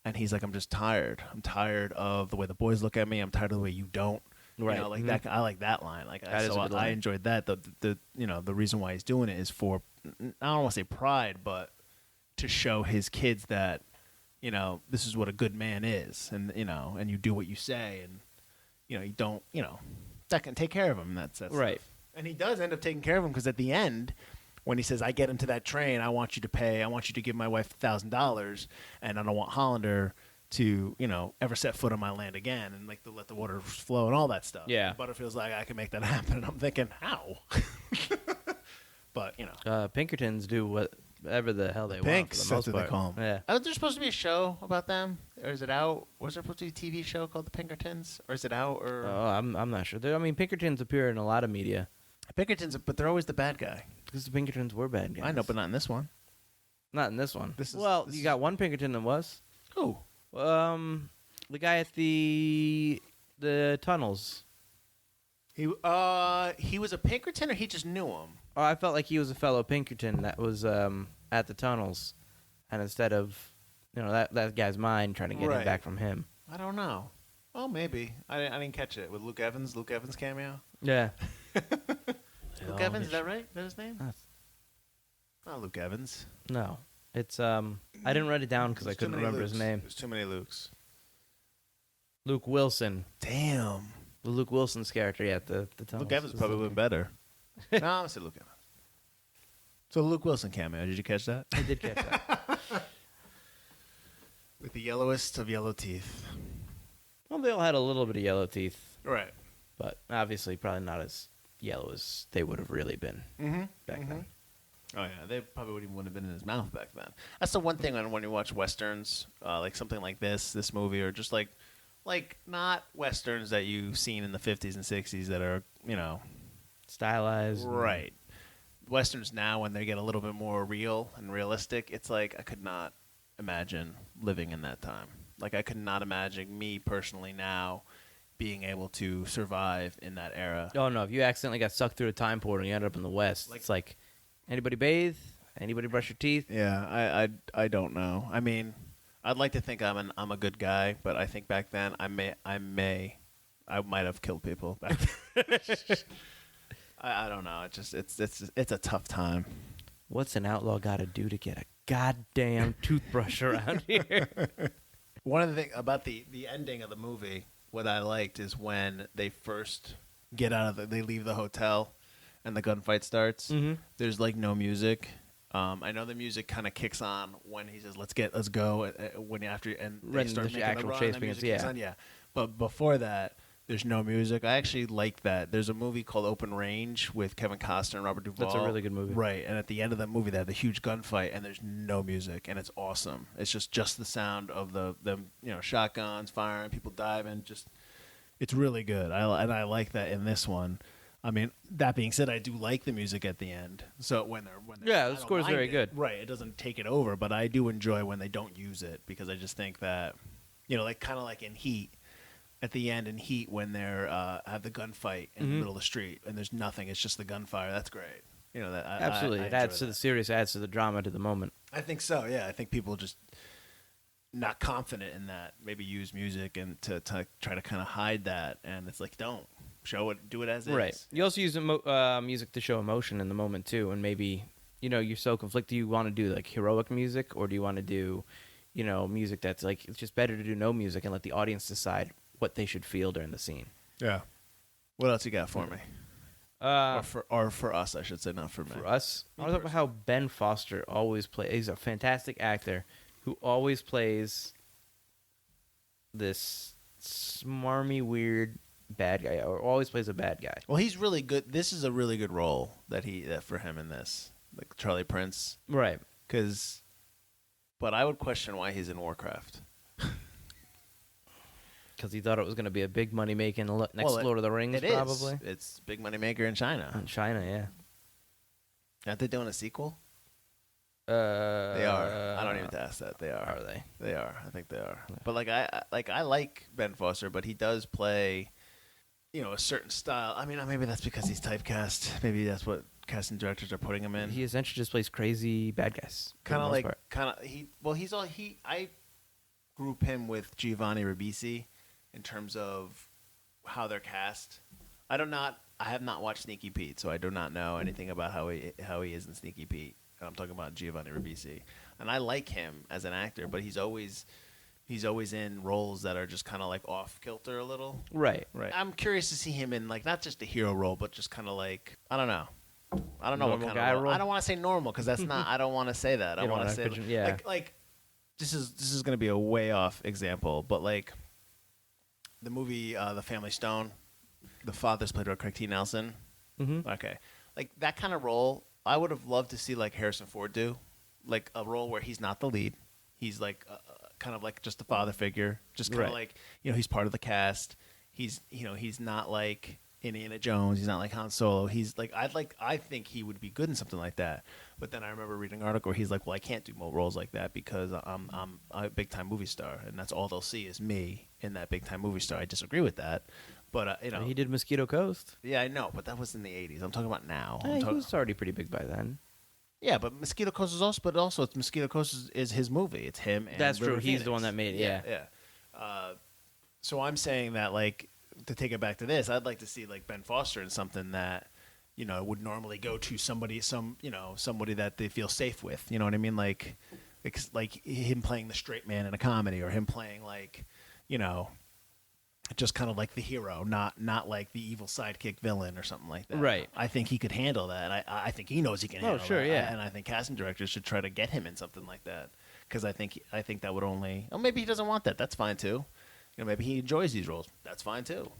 And he's like, I'm just tired. I'm tired of the way the boys look at me. I'm tired of the way you don't. Right. Like that. I like that line. Like That is a good line. I enjoyed that. The reason why he's doing it is for, I don't want to say pride, but to show his kids that, this is what a good man is, and and you do what you say, and you don't, that can take care of him. That's Right. stuff. And he does end up taking care of him because at the end, when he says, I get into that train, I want you to give my wife $1,000, and I don't want Hollander to, ever set foot on my land again, and like to let the water flow and all that stuff. Yeah. Butterfield's like, I can make that happen, and I'm thinking, how? But Pinkertons do whatever the hell they Pinks, want for the most that's what they part. call 'em. Yeah. Was there supposed to be a show about them, or is it out? Was there supposed to be a TV show called The Pinkertons, or is it out? Or Oh, I'm not sure. Pinkertons appear in a lot of media Pinkertons, but they're always the bad guy. because the Pinkertons were bad guys. I know, but not in this one. Not in this one. This is- well, this you is- got one Pinkerton that was. Who? The guy at the tunnels. He was a Pinkerton, or he just knew him. Oh, I felt like he was a fellow Pinkerton that was at the tunnels, and instead of that guy's mind trying to get him Right. back from him. I don't know. Oh, maybe. I didn't catch it with Luke Evans. Luke Evans cameo. Yeah. Luke Evans, is that right? Is that his name? That's- Not Luke Evans. No, it's I didn't write it down because I There's too couldn't many remember his Lukes. name. There's too many Lukes. Luke Wilson, Damn. the Luke Wilson's character. Yeah, the tunnels. Luke Evans probably would have been better. No, I'm going to say Luke Evans. So Luke Wilson cameo, did you catch that? I did catch that. With the yellowest of yellow teeth. Well, they all had a little bit of yellow teeth, Right. but obviously probably not as yellow as they would have really been back then. Oh, yeah. They probably wouldn't have been in his mouth back then. That's the one thing when you watch Westerns, like something like this movie, or just like not Westerns that you've seen in the 50s and 60s that are, Stylized. right. Westerns now, when they get a little bit more real and realistic, it's like I could not imagine living in that time. Like I could not imagine me personally now being able to survive in that era. Oh no! If you accidentally got sucked through a time portal and you ended up in the West, it's like anybody bathe? Anybody brush your teeth? Yeah, I don't know. I mean, I'd like to think I'm a good guy, but I think back then I might have killed people back then. I don't know. It's a tough time. What's an outlaw got to do to get a goddamn toothbrush around here? One of the things about the ending of the movie, what I liked is when they first get out of they leave the hotel and the gunfight starts. Mm-hmm. There's like no music. I know the music kind of kicks on when he says "let's go" when after and they start making actual the run. chase The begins, music kicks on, yeah. But before that, there's no music. I actually like that. There's a movie called Open Range with Kevin Costner and Robert Duvall. That's a really good movie, right? And at the end of that movie, they have the huge gunfight, and there's no music, and it's awesome. It's just the sound of them shotguns firing, people diving. It's really good. I like that in this one. I mean, that being said, I do like the music at the end. So when they're the score is very good. Right, it doesn't take it over, but I do enjoy when they don't use it because I just think that, like kind of like in Heat, at the end in Heat when they're have the gunfight in the middle of the street and there's nothing, it's just the gunfire. That's great. Absolutely, it adds to the serious, adds to the drama, to the moment. I think so. Yeah, I think people just not confident in that. Maybe use music and to try to kind of hide that, and it's like don't. Show it, do it as right. is. You also use music to show emotion in the moment too, and maybe you're so conflicted. Do you want to do like heroic music, or do you want to do, music that's like it's just better to do no music and let the audience decide what they should feel during the scene? Yeah. What else you got for me? Or for us, I should say, not for me. For us, I want to talk about how Ben Foster always plays. He's a fantastic actor who always plays this smarmy, weird bad guy, or always plays a bad guy. Well, he's really good. This is a really good role that for him in this, like Charlie Prince, right? But I would question why he's in Warcraft. Because he thought it was going to be a big money making next Lord of the Rings, probably. It's big money maker in China. In China, yeah. Aren't they doing a sequel? They are. I don't even have to ask that. They are. Are they? They are. I think they are. Yeah. But I like Ben Foster, but he does play, a certain style. I mean, maybe that's because he's typecast. Maybe that's what casting directors are putting him in. He essentially just plays crazy bad guys. I group him with Giovanni Ribisi in terms of how they're cast. I have not watched Sneaky Pete, so I do not know anything about how he is in Sneaky Pete. I'm talking about Giovanni Ribisi, and I like him as an actor, but he's always in roles that are just kind of like off kilter a little. Right. I'm curious to see him in like not just a hero role, but just kind of like I don't know normal what kind guy of role. I don't want to say normal because that's not. I don't want to say that. I want to say like this is going to be a way off example, but like the movie The Family Stone, the father's played by Craig T. Nelson. Mm-hmm. Okay, like that kind of role. I would have loved to see like Harrison Ford do, like a role where he's not the lead. He's like kind of like just the father figure, just kind of like he's part of the cast. He's he's not like Indiana Jones. He's not like Han Solo. He's like I think he would be good in something like that. But then I remember reading an article where he's like, well, I can't do more roles like that because I'm a big time movie star, and that's all they'll see is me in that big time movie star. I disagree with that. But he did Mosquito Coast. Yeah, I know, but that was in the '80s. I'm talking about now. He was already pretty big by then. Yeah, but Mosquito Coast is also, it's Mosquito Coast is his movie. It's him. And that's River true. Phoenix. He's the one that made it. Yeah. So I'm saying that like to take it back to this, I'd like to see like Ben Foster in something that would normally go to somebody that they feel safe with. You know what I mean? Like him playing the straight man in a comedy, or him playing like just kind of like the hero, not like the evil sidekick villain or something like that. Right. I think he could handle that. I think he knows he can handle sure, that. yeah. And I think casting directors should try to get him in something like that, because I think that would only. Oh, maybe he doesn't want that. That's fine too. Maybe he enjoys these roles. That's fine too.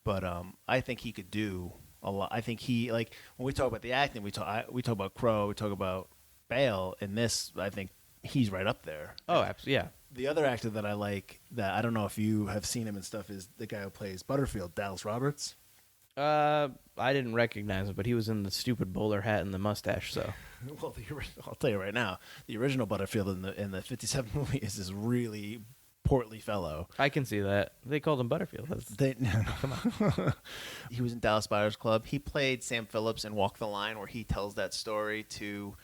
But I think he could do a lot. I think he when we talk about the acting, we talk about Crowe, we talk about Bale. In this, I think he's right up there. Oh, absolutely. Yeah. The other actor that I like, that I don't know if you have seen him and stuff, is the guy who plays Butterfield, Dallas Roberts. I didn't recognize him, but he was in the stupid bowler hat and the mustache. So, well, I'll tell you right now, the original Butterfield in the '57 movie is this really portly fellow. I can see that. They called him Butterfield. Come on. He was in Dallas Buyers Club. He played Sam Phillips in Walk the Line, where he tells that story to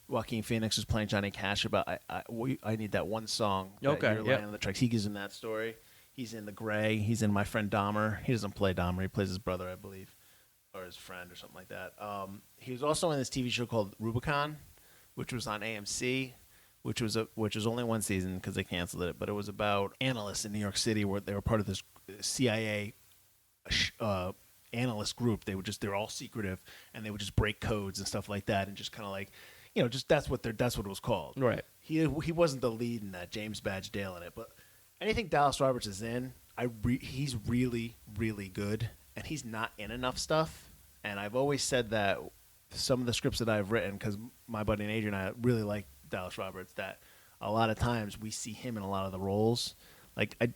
Joaquin Phoenix was playing Johnny Cash about I need that one song. Okay, You're laying on the tracks. He gives him that story. He's in The Gray. He's in My Friend Dahmer. He doesn't play Dahmer. He plays his brother, I believe, or his friend or something like that. He was also in this TV show called Rubicon, which was on AMC, which was only one season because they canceled it. But it was about analysts in New York City where they were part of this CIA analyst group. They're all secretive, and they would just break codes and stuff like that, and just kind of like, just that's what it was called. Right. He wasn't the lead in that, James Badge Dale in it, but anything Dallas Roberts is in, he's really, really good, and he's not in enough stuff. And I've always said that some of the scripts that I've written, because my buddy and Adrian and I really like Dallas Roberts, that a lot of times we see him in a lot of the roles. Like I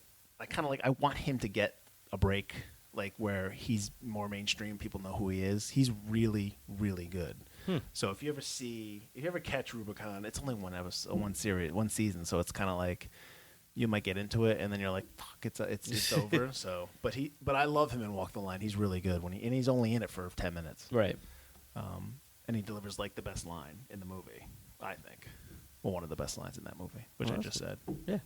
kind of like, I want him to get a break, like where he's more mainstream, people know who he is. He's really, really good. So if you ever catch Rubicon, it's only one episode, one season, so it's kind of like you might get into it and then you're like, fuck, it's just over. So, but I love him in Walk the Line. He's really good and he's only in it for 10 minutes. Right. And he delivers like the best line in the movie, I think. Well, one of the best lines in that movie, which I just said. Yeah.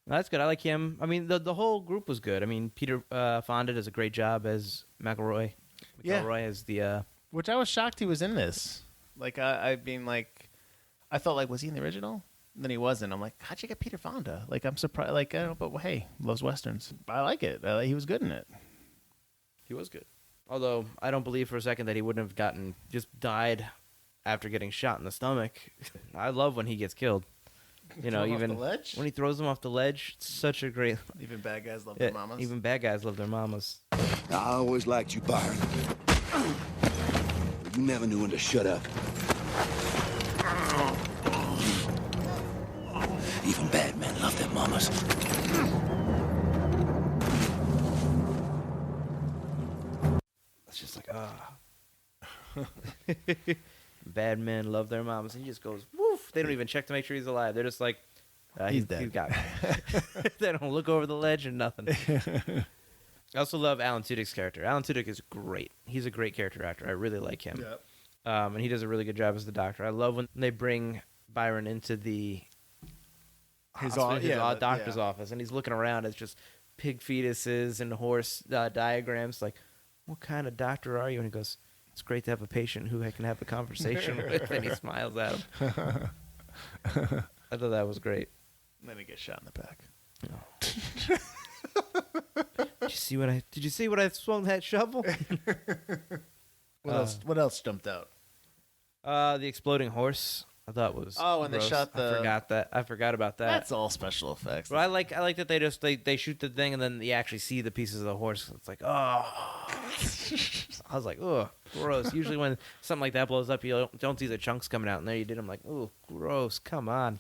That's good. I like him. I mean, the whole group was good. I mean, Peter Fonda does a great job as McElroy. McElroy is the... Which I was shocked he was in this. Like, I felt like, was he in the original? And then he wasn't. I'm like, how'd you get Peter Fonda? Like, I'm surprised. Like, I don't know, but hey, loves Westerns. I like it. He was good in it. He was good. Although, I don't believe for a second that he wouldn't have just died after getting shot in the stomach. I love when he gets killed. Even when he throws them off the ledge, it's such a great... Even bad guys love their mamas. Even bad guys love their mamas. I always liked you, Byron. You never knew when to shut up. Even bad men love their mamas. It's just like, bad men love their mamas. And he just goes, woof. They don't even check to make sure he's alive. They're just like, he's dead. He's got it. They don't look over the ledge or nothing. I also love Alan Tudyk's character. Alan Tudyk is great. He's a great character actor. I really like him. Yep. And he does a really good job as the doctor. I love when they bring Byron into his doctor's office, and he's looking around. It's just pig fetuses and horse diagrams. Like, what kind of doctor are you? And he goes, it's great to have a patient who I can have a conversation with. And he smiles at him. I thought that was great. And then he gets shot in the back. Did you see when I swung that shovel? What else jumped out? The exploding horse. I thought was when gross. they shot the... I forgot about that. That's all special effects. But I like that they shoot the thing and then you actually see the pieces of the horse. It's like, oh. I was like, oh, gross. Usually when something like that blows up, you don't see the chunks coming out. And there you did. I'm like, oh, gross. Come on.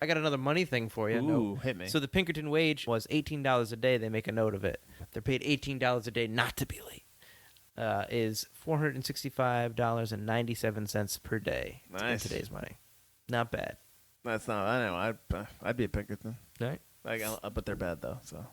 I got another money thing for you. Ooh, hit me. So the Pinkerton wage was $18 a day. They make a note of it. They're paid $18 a day not to be late. Is $465.97 per day. Nice. In today's money. Not bad. That's not... I know. I'd be a Pinkerton. Right? But they're bad, though, so...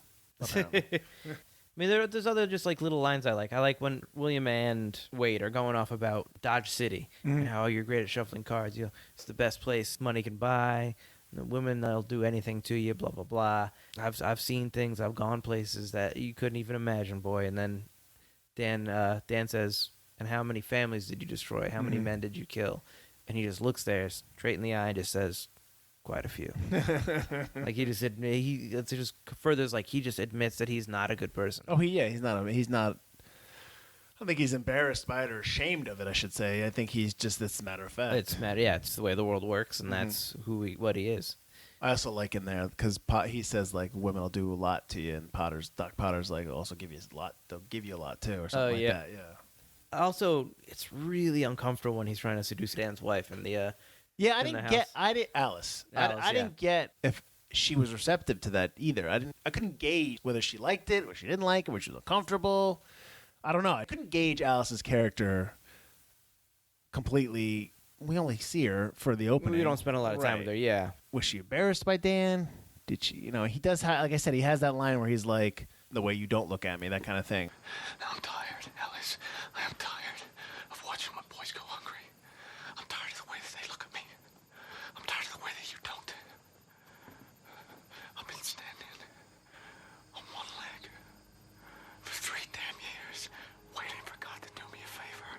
I mean, there's other just like little lines I like. I like when William and Wade are going off about Dodge City and how you're great at shuffling cards. It's the best place money can buy. The women, they'll do anything to you. Blah blah blah. I've seen things. I've gone places that you couldn't even imagine, boy. And then Dan says, "And how many families did you destroy? How many men did you kill?" And he just looks there straight in the eye and just says, quite a few. Like he just furthers like he just admits that he's not a good person. Oh, he's not. I don't think he's embarrassed by it or ashamed of it. I should say. I think he's just. It's a matter of fact. It's the way the world works, and that's what he is. I also like in there because he says like women will do a lot to you, and Doc Potter's like also give you a lot. They'll give you a lot too, or something like that. Yeah. Also, it's really uncomfortable when he's trying to seduce Dan's wife and the. Yeah, I didn't get if she was receptive to that either. I couldn't gauge whether she liked it or she didn't like it, whether she was uncomfortable. I don't know. I couldn't gauge Alice's character completely. We only see her for the opening. We don't spend a lot of time with her. Yeah. Was she embarrassed by Dan? Did she? He does. Like I said, he has that line where he's like, "The way you don't look at me," that kind of thing. I'm tired, Alice. I am tired of watching watching my boys go hungry. I'm tired of the way that they look at me. I'm tired of the way that you don't. I've been standing on one leg for 3 damn years, waiting for God to do me a favor.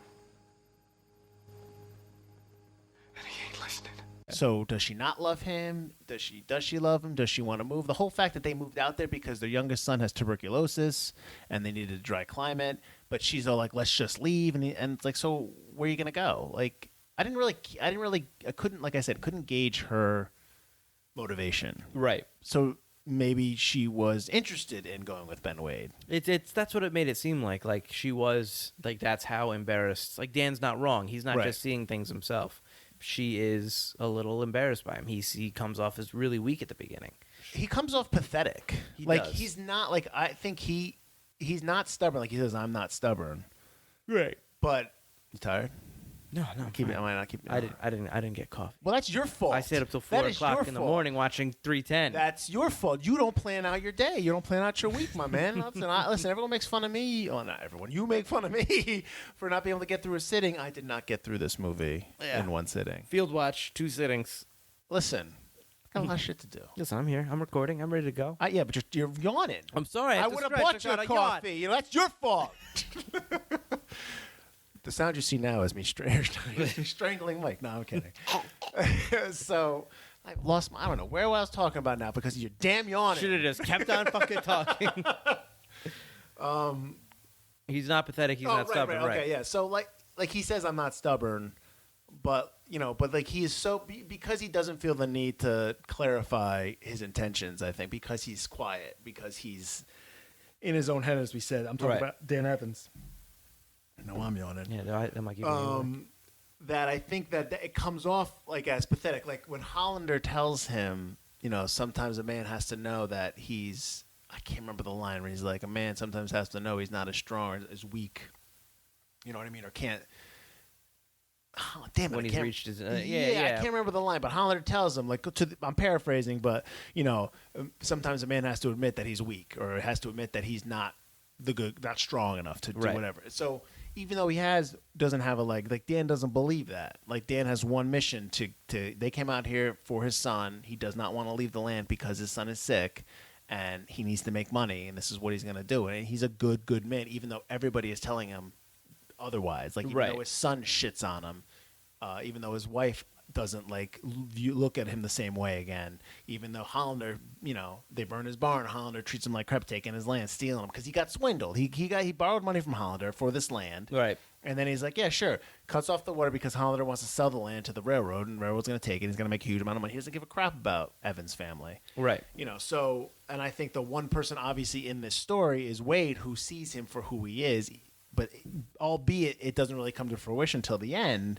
And he ain't listening. So does she not love him? Does she love him? Does she want to move? The whole fact that they moved out there because their youngest son has tuberculosis and they needed a dry climate, but she's all like, let's just leave. And it's like, so where are you going to go? Like, I couldn't, like I said, couldn't gauge her motivation. Right. So maybe she was interested in going with Ben Wade. That's what it made it seem like. Like she was, like that's how embarrassed. Like Dan's not wrong. He's not just seeing things himself. She is a little embarrassed by him. He comes off as really weak at the beginning. He comes off pathetic. He like does. He's not like, I think he's not stubborn. Like he says, I'm not stubborn. Right. But you tired? No. I might not keep. I didn't get coffee. Well, that's your fault. I stayed up till 4 o'clock in the morning watching 310. That's your fault. You don't plan out your day. You don't plan out your week, my man. Listen, everyone makes fun of me. Well, not everyone. You make fun of me for not being able to get through a sitting. I did not get through this movie in one sitting. Field watch, 2 sittings. Listen, I got a lot of shit to do. Listen, I'm here. I'm recording. I'm ready to go. Yeah, but you're yawning. I'm sorry. I would have bought you a coffee. You know, that's your fault. The sound you see now is me strangling Mike. No, I'm kidding. So I lost I don't know where I was talking about now because of your damn yawning. Should have just kept on fucking talking. He's not pathetic. He's not stubborn. Right. Okay, yeah. So like he says, I'm not stubborn, but like he is so because he doesn't feel the need to clarify his intentions. I think because he's quiet, because he's in his own head, as we said. I'm talking about Dan Evans. No, I'm yawning. Yeah, that might give me that I think that it comes off like as pathetic. Like when Hollander tells him, sometimes a man has to know that he's. I can't remember the line where he's like, a man sometimes has to know he's not as strong or as weak. You know what I mean? Or can't. Oh, damn it! When he's reached his. I can't remember the line, but Hollander tells him, like, I'm paraphrasing, but sometimes a man has to admit that he's weak, or has to admit that he's not not strong enough to do whatever. So even though doesn't have a leg, like Dan doesn't believe that. Like Dan has one mission to. They came out here for his son. He does not want to leave the land because his son is sick, and he needs to make money, and this is what he's going to do. And he's a good man, even though everybody is telling him otherwise. Like even though his son shits on him, even though his wife doesn't look at him the same way again, even though Hollander, they burn his barn, Hollander treats him like crap, taking his land, stealing him because he got swindled. He borrowed money from Hollander for this land, right? And then he's like, yeah, sure, cuts off the water because Hollander wants to sell the land to the railroad, and the railroad's going to take it. He's going to make a huge amount of money. He doesn't give a crap about Evans' family, right? So, and I think the one person obviously in this story is Wade, who sees him for who he is, but albeit it doesn't really come to fruition until the end.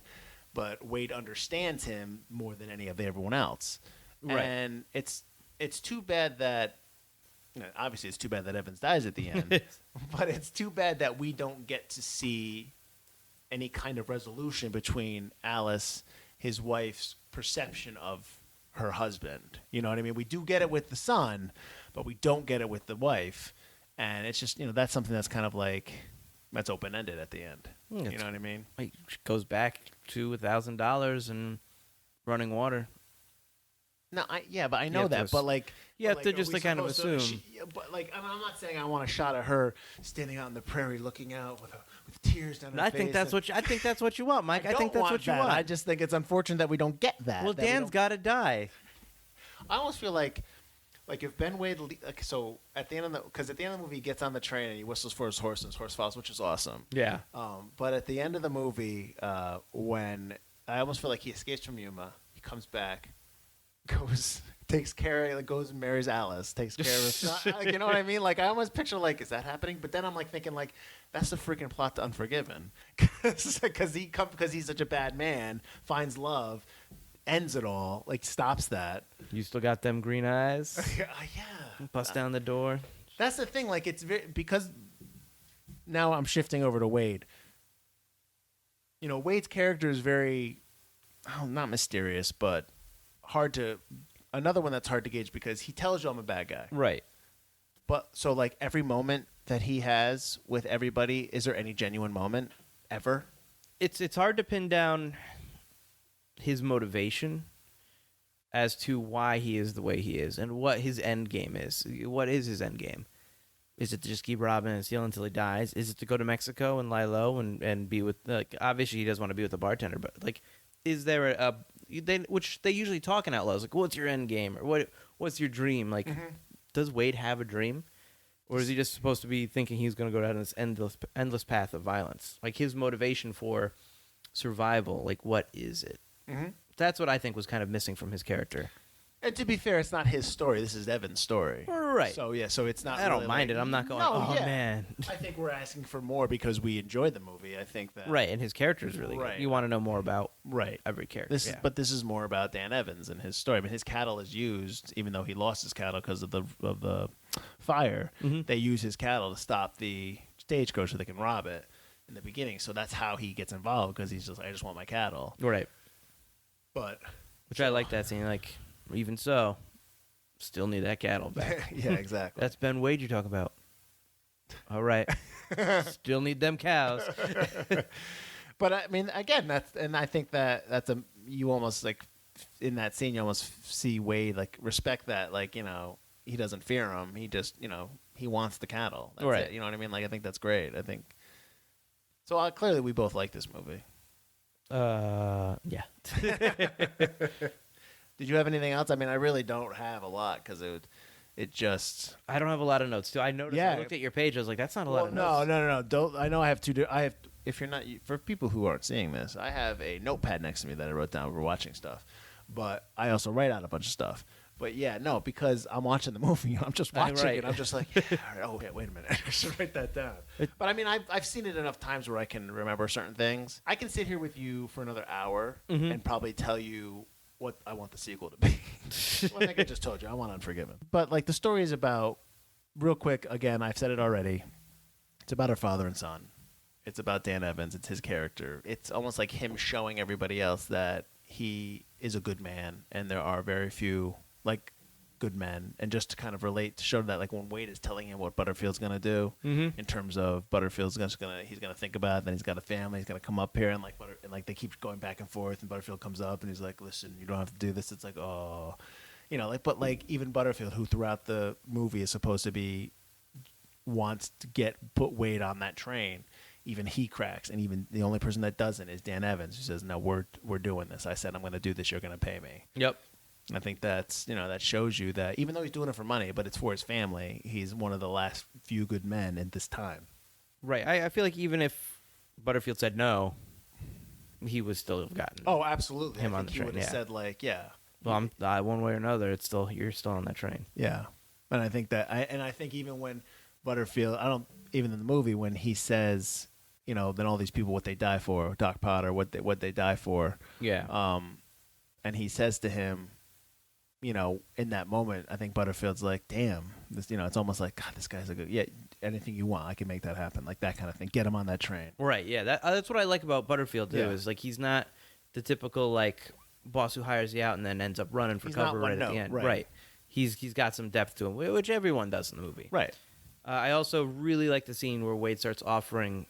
But Wade understands him more than everyone else, and it's too bad that obviously it's too bad that Evans dies at the end, but it's too bad that we don't get to see any kind of resolution between Alice, his wife's perception of her husband. You know what I mean? We do get it with the son, but we don't get it with the wife, and it's just that's something that's kind of like. That's open-ended at the end. You know what I mean? It goes back to $1,000 and running water. No, but I know that. But you have to just kind of assume. But I'm not saying I want a shot of her standing out on the prairie, looking out with tears down her face. I think that's what you want, Mike. I think that's what you want. I just think it's unfortunate that we don't get that. Well, Dan's got to die. I almost feel like if Ben Wade, so at the end of the movie, he gets on the train and he whistles for his horse and his horse follows, which is awesome. Yeah. But at the end of the movie, when I almost feel like he escapes from Yuma, he comes back, takes care, goes and marries Alice, takes care of his son. You know what I mean? I almost picture is that happening? But then I'm thinking that's the freaking plot to Unforgiven, because he's such a bad man, finds love. Ends it all, stops that. You still got them green eyes? Yeah. Bust down the door. That's the thing. It's because now I'm shifting over to Wade. Wade's character is very, not mysterious, but another one that's hard to gauge because he tells you I'm a bad guy. Right. But so every moment that he has with everybody, is there any genuine moment ever? it's hard to pin down his motivation as to why he is the way he is and what his end game is. What is his end game? Is it to just keep robbing and stealing until he dies? Is it to go to Mexico and lie low and be with, like, obviously he does want to be with the bartender, but, like, is there which they usually talk in Outlaws, like, what's your end game? Or what's your dream? Like, does Wade have a dream? Or is he just supposed to be thinking he's going to go down this endless path of violence? Like, his motivation for survival, like, what is it? Mm-hmm. That's what I think was kind of missing from his character. And to be fair, it's not his story. This is Evan's story. Right. So, yeah, so it's not I don't mind it. I'm not going, man. I think we're asking for more because we enjoyed the movie. I think that... Right, and his character is really good. You want to know more about every character. But this is more about Dan Evans and his story. I mean, his cattle is used, even though he lost his cattle because of the fire. Mm-hmm. They use his cattle to stop the stagecoach so they can rob it in the beginning. So that's how he gets involved, because he's just like, I just want my cattle. Right. Which I like that scene, like... Even so, still need that cattle back. Yeah, exactly. That's Ben Wade you're talking about. All right. Still need them cows. But I mean, again, I think that's you almost, like, in that scene, you almost see Wade, like, respect that, like, you know, he doesn't fear him. He just, you know, he wants the cattle. That's right. it. You know what I mean? Like, I think that's great. I think so. Clearly, we both like this movie. Yeah. Did you have anything else? I mean, I really don't have a lot because it just... I don't have a lot of notes, too. I noticed. I looked at your page. I was like, that's not a lot of notes. No. Don't. I know I have two. I have. If you're not, for people who aren't seeing this, I have a notepad next to me that I wrote down. We're watching stuff, but I also write out a bunch of stuff. But yeah, no, because I'm watching the movie. I'm just watching it. I'm just like, oh, yeah, wait a minute. I should write that down. But I mean, I've seen it enough times where I can remember certain things. I can sit here with you for another hour and probably tell you what I want the sequel to be. Well, I think I just told you. I want Unforgiven. But, like, the story is about, real quick, again, I've said it already, it's about her father and son. It's about Dan Evans. It's his character. It's almost like him showing everybody else that he is a good man, and there are very few, like, good men. And just to kind of relate, to show that, like, when Wade is telling him what Butterfield's going to do, in terms of Butterfield's he's going to think about it, then he's got a family, he's going to come up here, and, like, they keep going back and forth, and Butterfield comes up, and he's like, listen, you don't have to do this. It's like, oh, you know, like, but, like, even Butterfield, who throughout the movie is supposed to be, wants to put Wade on that train, even he cracks, and even the only person that doesn't is Dan Evans, who says, no, we're doing this. I said I'm going to do this. You're going to pay me. Yep. I think that's, you know, that shows you that even though he's doing it for money, but it's for his family, he's one of the last few good men at this time. Right. I feel like even if Butterfield said no, he would still have gotten. Oh, absolutely. Him on the train. He would have said, like, yeah. Well, one way or another, you're still on that train. Yeah, and I think I think even when Butterfield, even in the movie when he says, you know, then all these people, what they die for, Doc Potter, what they die for. Yeah. And he says to him, you know, in that moment, I think Butterfield's like, damn, this, you know, it's almost like, God, this guy's a good, yeah, anything you want, I can make that happen, like that kind of thing. Get him on that train. Right. Yeah. That's what I like about Butterfield too. Yeah. Is like he's not the typical like boss who hires you out and then ends up running for cover right at the end. Right. He's got some depth to him, which everyone does in the movie. Right. I also really like the scene where Wade starts offering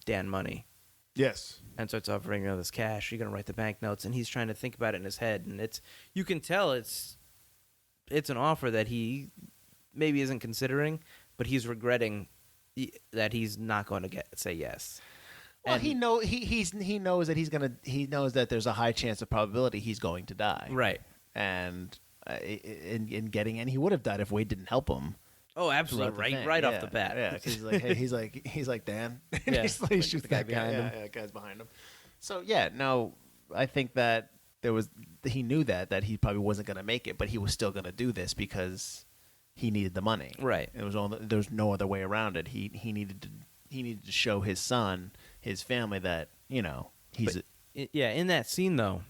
Dan money. Yes. And starts offering, you know, this cash. You're gonna write the banknotes, and he's trying to think about it in his head, and you can tell it's an offer that he maybe isn't considering, but he's regretting that he's not going to say yes. Well, and he knows that he knows that there's a high chance of probability he's going to die. Right. And in getting, and he would have died if Wade didn't help him. Oh, absolutely! Right off the bat. Yeah, because he's like, hey, he's like Dan. Yeah, he shoots the guy that behind him. Yeah, guy's behind him. So yeah, no, I think that he knew that he probably wasn't going to make it, but he was still going to do this because he needed the money. Right. There's no other way around it. He needed to show his son, his family, that, you know, in that scene though,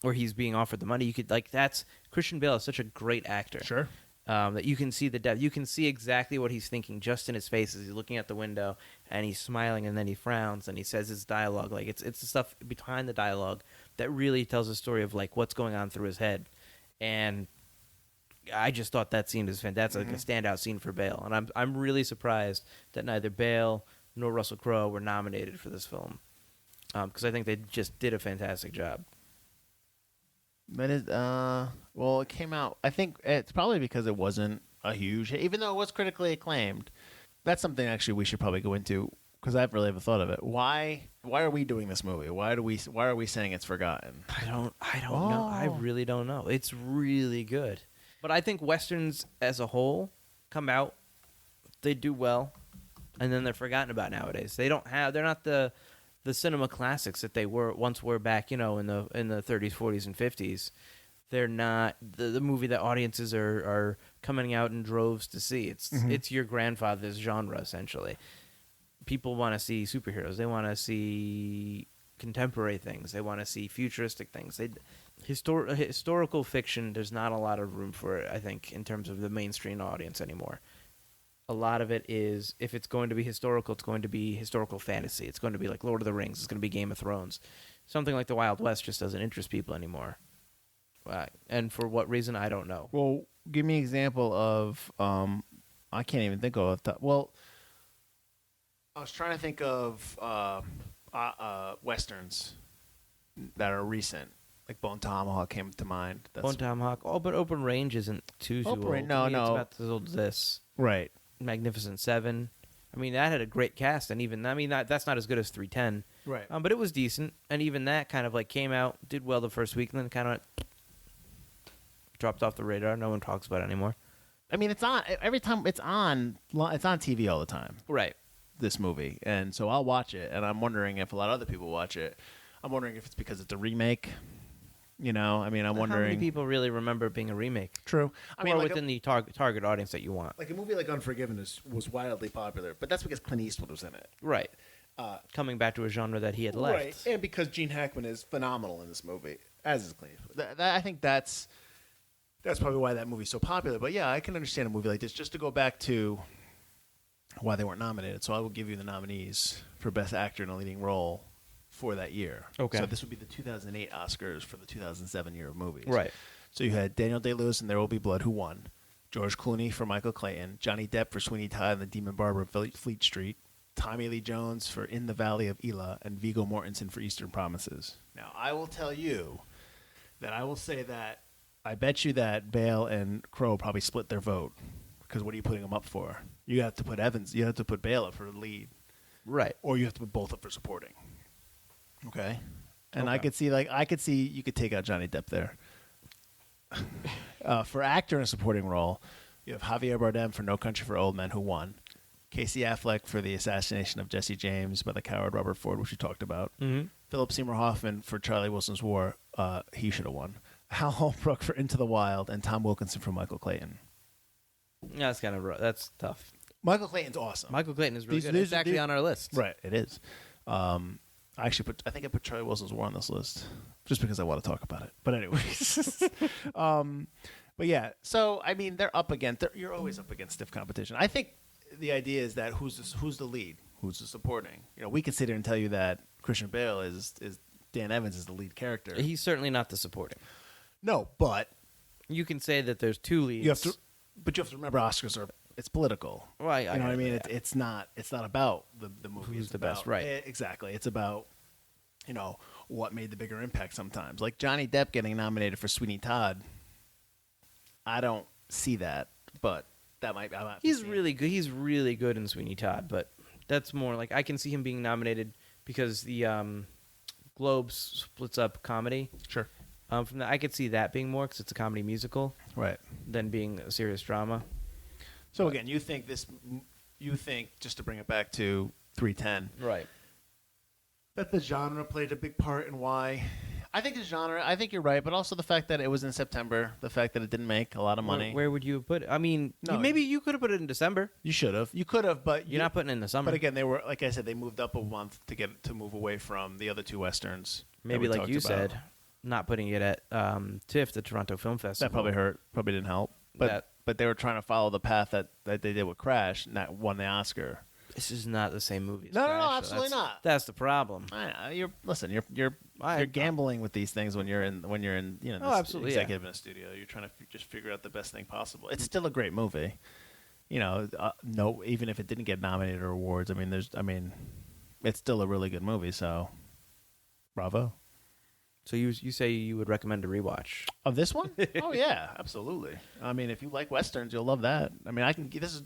where he's being offered the money, you could that's Christian Bale is such a great actor. Sure. That you can see the depth. You can see exactly what he's thinking just in his face as he's looking at the window and he's smiling and then he frowns and he says his dialogue. Like it's the stuff behind the dialogue that really tells a story of like what's going on through his head. And I just thought that scene was fantastic. That's like a standout scene for Bale. And I'm really surprised that neither Bale nor Russell Crowe were nominated for this film. because I think they just did a fantastic job. But it came out. I think it's probably because it wasn't a huge hit, even though it was critically acclaimed. That's something actually we should probably go into because I really haven't thought of it. Why are we doing this movie? Why are we saying it's forgotten? I don't know. I really don't know. It's really good. But I think westerns as a whole come out, they do well, and then they're forgotten about nowadays. They're not the cinema classics that they once were back, in the 30s, 40s, and 50s. They're not the movie that audiences are coming out in droves to see. It's your grandfather's genre, essentially. People want to see superheroes. They want to see contemporary things. They want to see futuristic things. Historical fiction, there's not a lot of room for it, I think, in terms of the mainstream audience anymore. A lot of it is, if it's going to be historical, it's going to be historical fantasy. It's going to be like Lord of the Rings. It's going to be Game of Thrones. Something like the Wild West just doesn't interest people anymore. And for what reason, I don't know. Well, give me an example of, I can't even think of that. Well, I was trying to think of westerns that are recent. Like Bone Tomahawk came to mind. Bone Tomahawk. Oh, but Open Range isn't too old. No. It's about as old as this. Right. Magnificent Seven. I mean, that had a great cast, and even that's not as good as 310. Right. But it was decent, and even that kind of like came out, did well the first week, and then kind of dropped off the radar. No one talks about it anymore. I mean, it's on every time it's on TV all the time. Right. This movie, and so I'll watch it, and I'm wondering if a lot of other people watch it. I'm wondering if it's because it's a remake. I'm wondering how many people really remember it being a remake. True. I mean, within the target audience that you want. Like a movie like Unforgiven was wildly popular, but that's because Clint Eastwood was in it. Right. Coming back to a genre that he had left. Right, and because Gene Hackman is phenomenal in this movie, as is Clint Eastwood. I think that's probably why that movie's so popular. But yeah, I can understand a movie like this. Just to go back to why they weren't nominated, so I will give you the nominees for Best Actor in a Leading Role for that year. Okay. So this would be the 2008 Oscars for the 2007 year of movies. Right. So you had Daniel Day-Lewis in There Will Be Blood, who won. George Clooney for Michael Clayton. Johnny Depp for Sweeney Todd and the Demon Barber of Fleet Street. Tommy Lee Jones for In the Valley of Elah. And Viggo Mortensen for Eastern Promises. Now, I will tell you that I will say that I bet you that Bale and Crowe probably split their vote. Because what are you putting them up for? You have to put you have to put Bale up for the lead. Right. Or you have to put both up for supporting. Okay. And Okay. I could see you could take out Johnny Depp there. For actor in a supporting role, you have Javier Bardem for No Country for Old Men, who won. Casey Affleck for the assassination of Jesse James by the coward Robert Ford, which we talked about. Mm-hmm. Philip Seymour Hoffman for Charlie Wilson's War. He should have won. Hal Holbrook for Into the Wild, and Tom Wilkinson for Michael Clayton. Yeah, that's kind of that's tough. Michael Clayton's awesome. Michael Clayton is really good. It's actually on our list. Right, it is. I think I put Charlie Wilson's War on this list just because I want to talk about it. But anyways, but yeah. So I mean, you're always up against stiff competition. I think the idea is that who's the lead, who's the supporting. We can sit here and tell you that Christian Bale is Dan Evans is the lead character. He's certainly not the supporting. No, but you can say that there's two leads. you have to remember Oscars it's political. Right. You know what I mean? It's not about the movie. Who's It's the about, best, right. Exactly. It's about, what made the bigger impact sometimes. Like Johnny Depp getting nominated for Sweeney Todd. I don't see that, but that might. He's really good. He's really good in Sweeney Todd, but that's more like I can see him being nominated because the Globes splits up comedy. Sure. From that, I could see that being more because it's a comedy musical, Right. than being a serious drama. So again, you think just to bring it back to 310, Right. that the genre played a big part in why. I think the genre. I think you're right, but also the fact that it was in September, the fact that it didn't make a lot of money. Where would you put it? I mean, No. maybe you could have put it in December. You should have. You could have, but You're not putting it in the summer. But again, they were like I said, they moved up a month to move away from the other two westerns. Maybe like you said, not putting it at TIFF, the Toronto Film Festival. That probably hurt. Probably didn't help. But they were trying to follow the path that they did with Crash, and that won the Oscar. This is not the same movie. As No, Crash, so absolutely not. That's the problem. You're gambling with these things when you're in this absolutely, executive in a studio. You're trying to just figure out the best thing possible. It's still a great movie. No, even if it didn't get nominated or awards, it's still a really good movie. So, Bravo. So you say you would recommend a rewatch? Of this one? Oh yeah, absolutely. I mean, if you like westerns, you'll love that. I mean,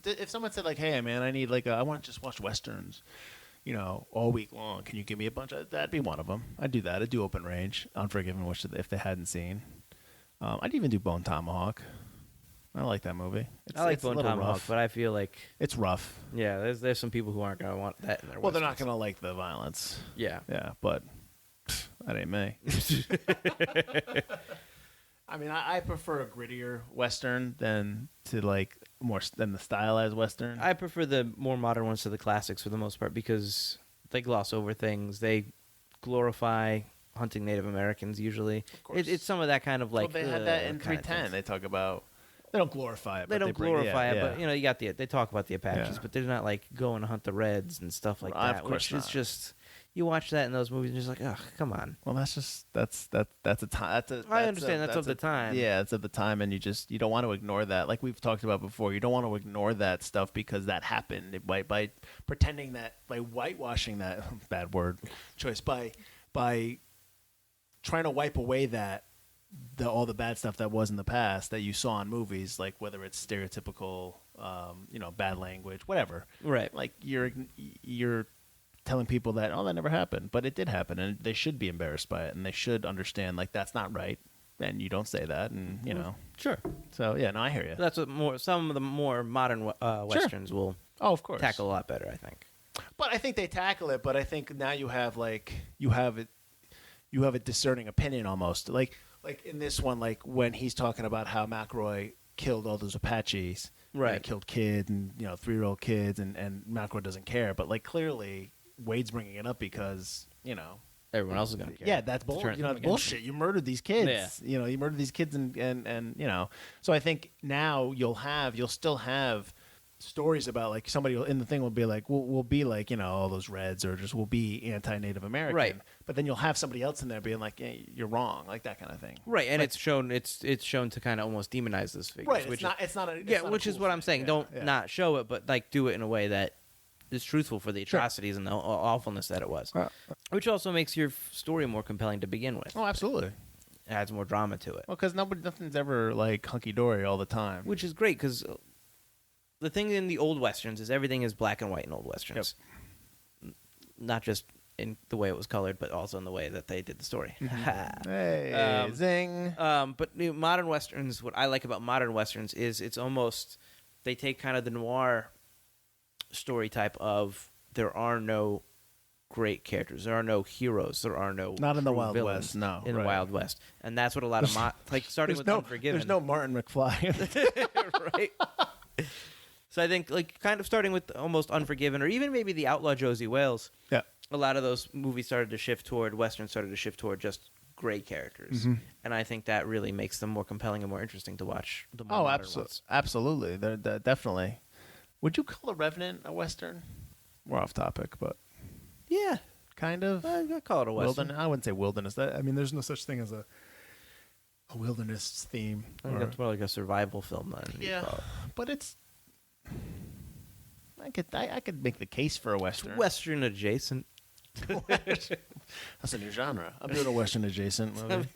if someone said like, "Hey, man, I want to just watch westerns, all week long. Can you give me a bunch of?" That'd be one of them. I'd do that. I'd do Open Range, Unforgiven, which if they hadn't seen, I'd even do Bone Tomahawk. I like that movie. I like Bone Tomahawk, rough. but I feel like It's rough. yeah, there's some people who aren't gonna want that in their. Well, they're not westerns. gonna like the violence. Yeah. Yeah, but that ain't me. I mean, I prefer a grittier western than the stylized western. I prefer the more modern ones to the classics for the most part because they gloss over things. They glorify hunting Native Americans usually. course. It's some of that kind of like. Well, they had that in kind of 310. things. They talk about. They don't glorify it. They but don't bring- glorify it, yeah. but you got they talk about the Apaches, Yeah. but they're not like going to hunt the Reds and stuff like Of that. course Which is not. just you watch that in those movies and you're just like, ugh, come on. Well, that's a time. I understand that's of the time. Yeah, it's of the time, and you don't want to ignore that. Like we've talked about before, you don't want to ignore that stuff because that happened by pretending that by whitewashing that bad word choice by trying to wipe away all the bad stuff that was in the past that you saw in movies, like whether it's stereotypical, bad language, whatever. Right. Like you're telling people that that never happened, but it did happen, and they should be embarrassed by it, and they should understand like that's not right, and you don't say that, and Sure. So yeah, no, I hear you. That's what some of the more modern westerns will Of course tackle a lot better, I think. But I think they tackle it. But I think now you have a discerning opinion almost. Like in this one, like when he's talking about how McElroy killed all those Apaches, Right. And he killed kids and 3-year-old kids, and McElroy doesn't care. But like clearly, Wade's bringing it up because Everyone else is going to care. yeah, that's To turn them against bullshit. You murdered these kids. Yeah. You murdered these kids, and So I think now you'll still have stories about like somebody in the thing will be like, we'll be like all those Reds, or just we'll be anti-Native American. Right. But then you'll have somebody else in there being like, hey, you're wrong, like that kind of thing. Right, and it's shown to kind of almost demonize those figures. Right. Which It's not a which is cool what I'm thing. saying. Yeah, Don't yeah. not show it, but like do it in a way that is truthful for the atrocities and the awfulness that it was. Which also makes your story more compelling to begin with. Oh, absolutely. It adds more drama to it. Well, because nothing's ever like hunky dory all the time. Which is great because the thing in the old westerns is everything is black and white in old westerns. Not just in the way it was colored, but also in the way that they did the story. Hey, zing. But modern westerns, what I like about modern westerns is it's almost they take kind of the noir story type of there are no great characters, there are no heroes, there are no Not in the true Wild villains West, no, in the right. Wild West, and that's what a lot of like starting with Unforgiven. There's no Martin McFly. Right. So I think like kind of starting with almost Unforgiven, or even maybe the Outlaw Josie Wales. Yeah. A lot of those movies started to shift toward westerns, started to shift toward just great characters, Mm-hmm. and I think that really makes them more compelling and more interesting to watch. The more Oh, modern ones. absolutely. They're definitely. Would you call The Revenant a Western? We're off topic, but Yeah, kind of. I call it a western. I wouldn't say wilderness. There's no such thing as a wilderness theme. I think that's more like a survival film then. you'd Yeah, call it. but it's. I could make the case for a western. Western adjacent. That's a new genre. I'm doing a western adjacent movie.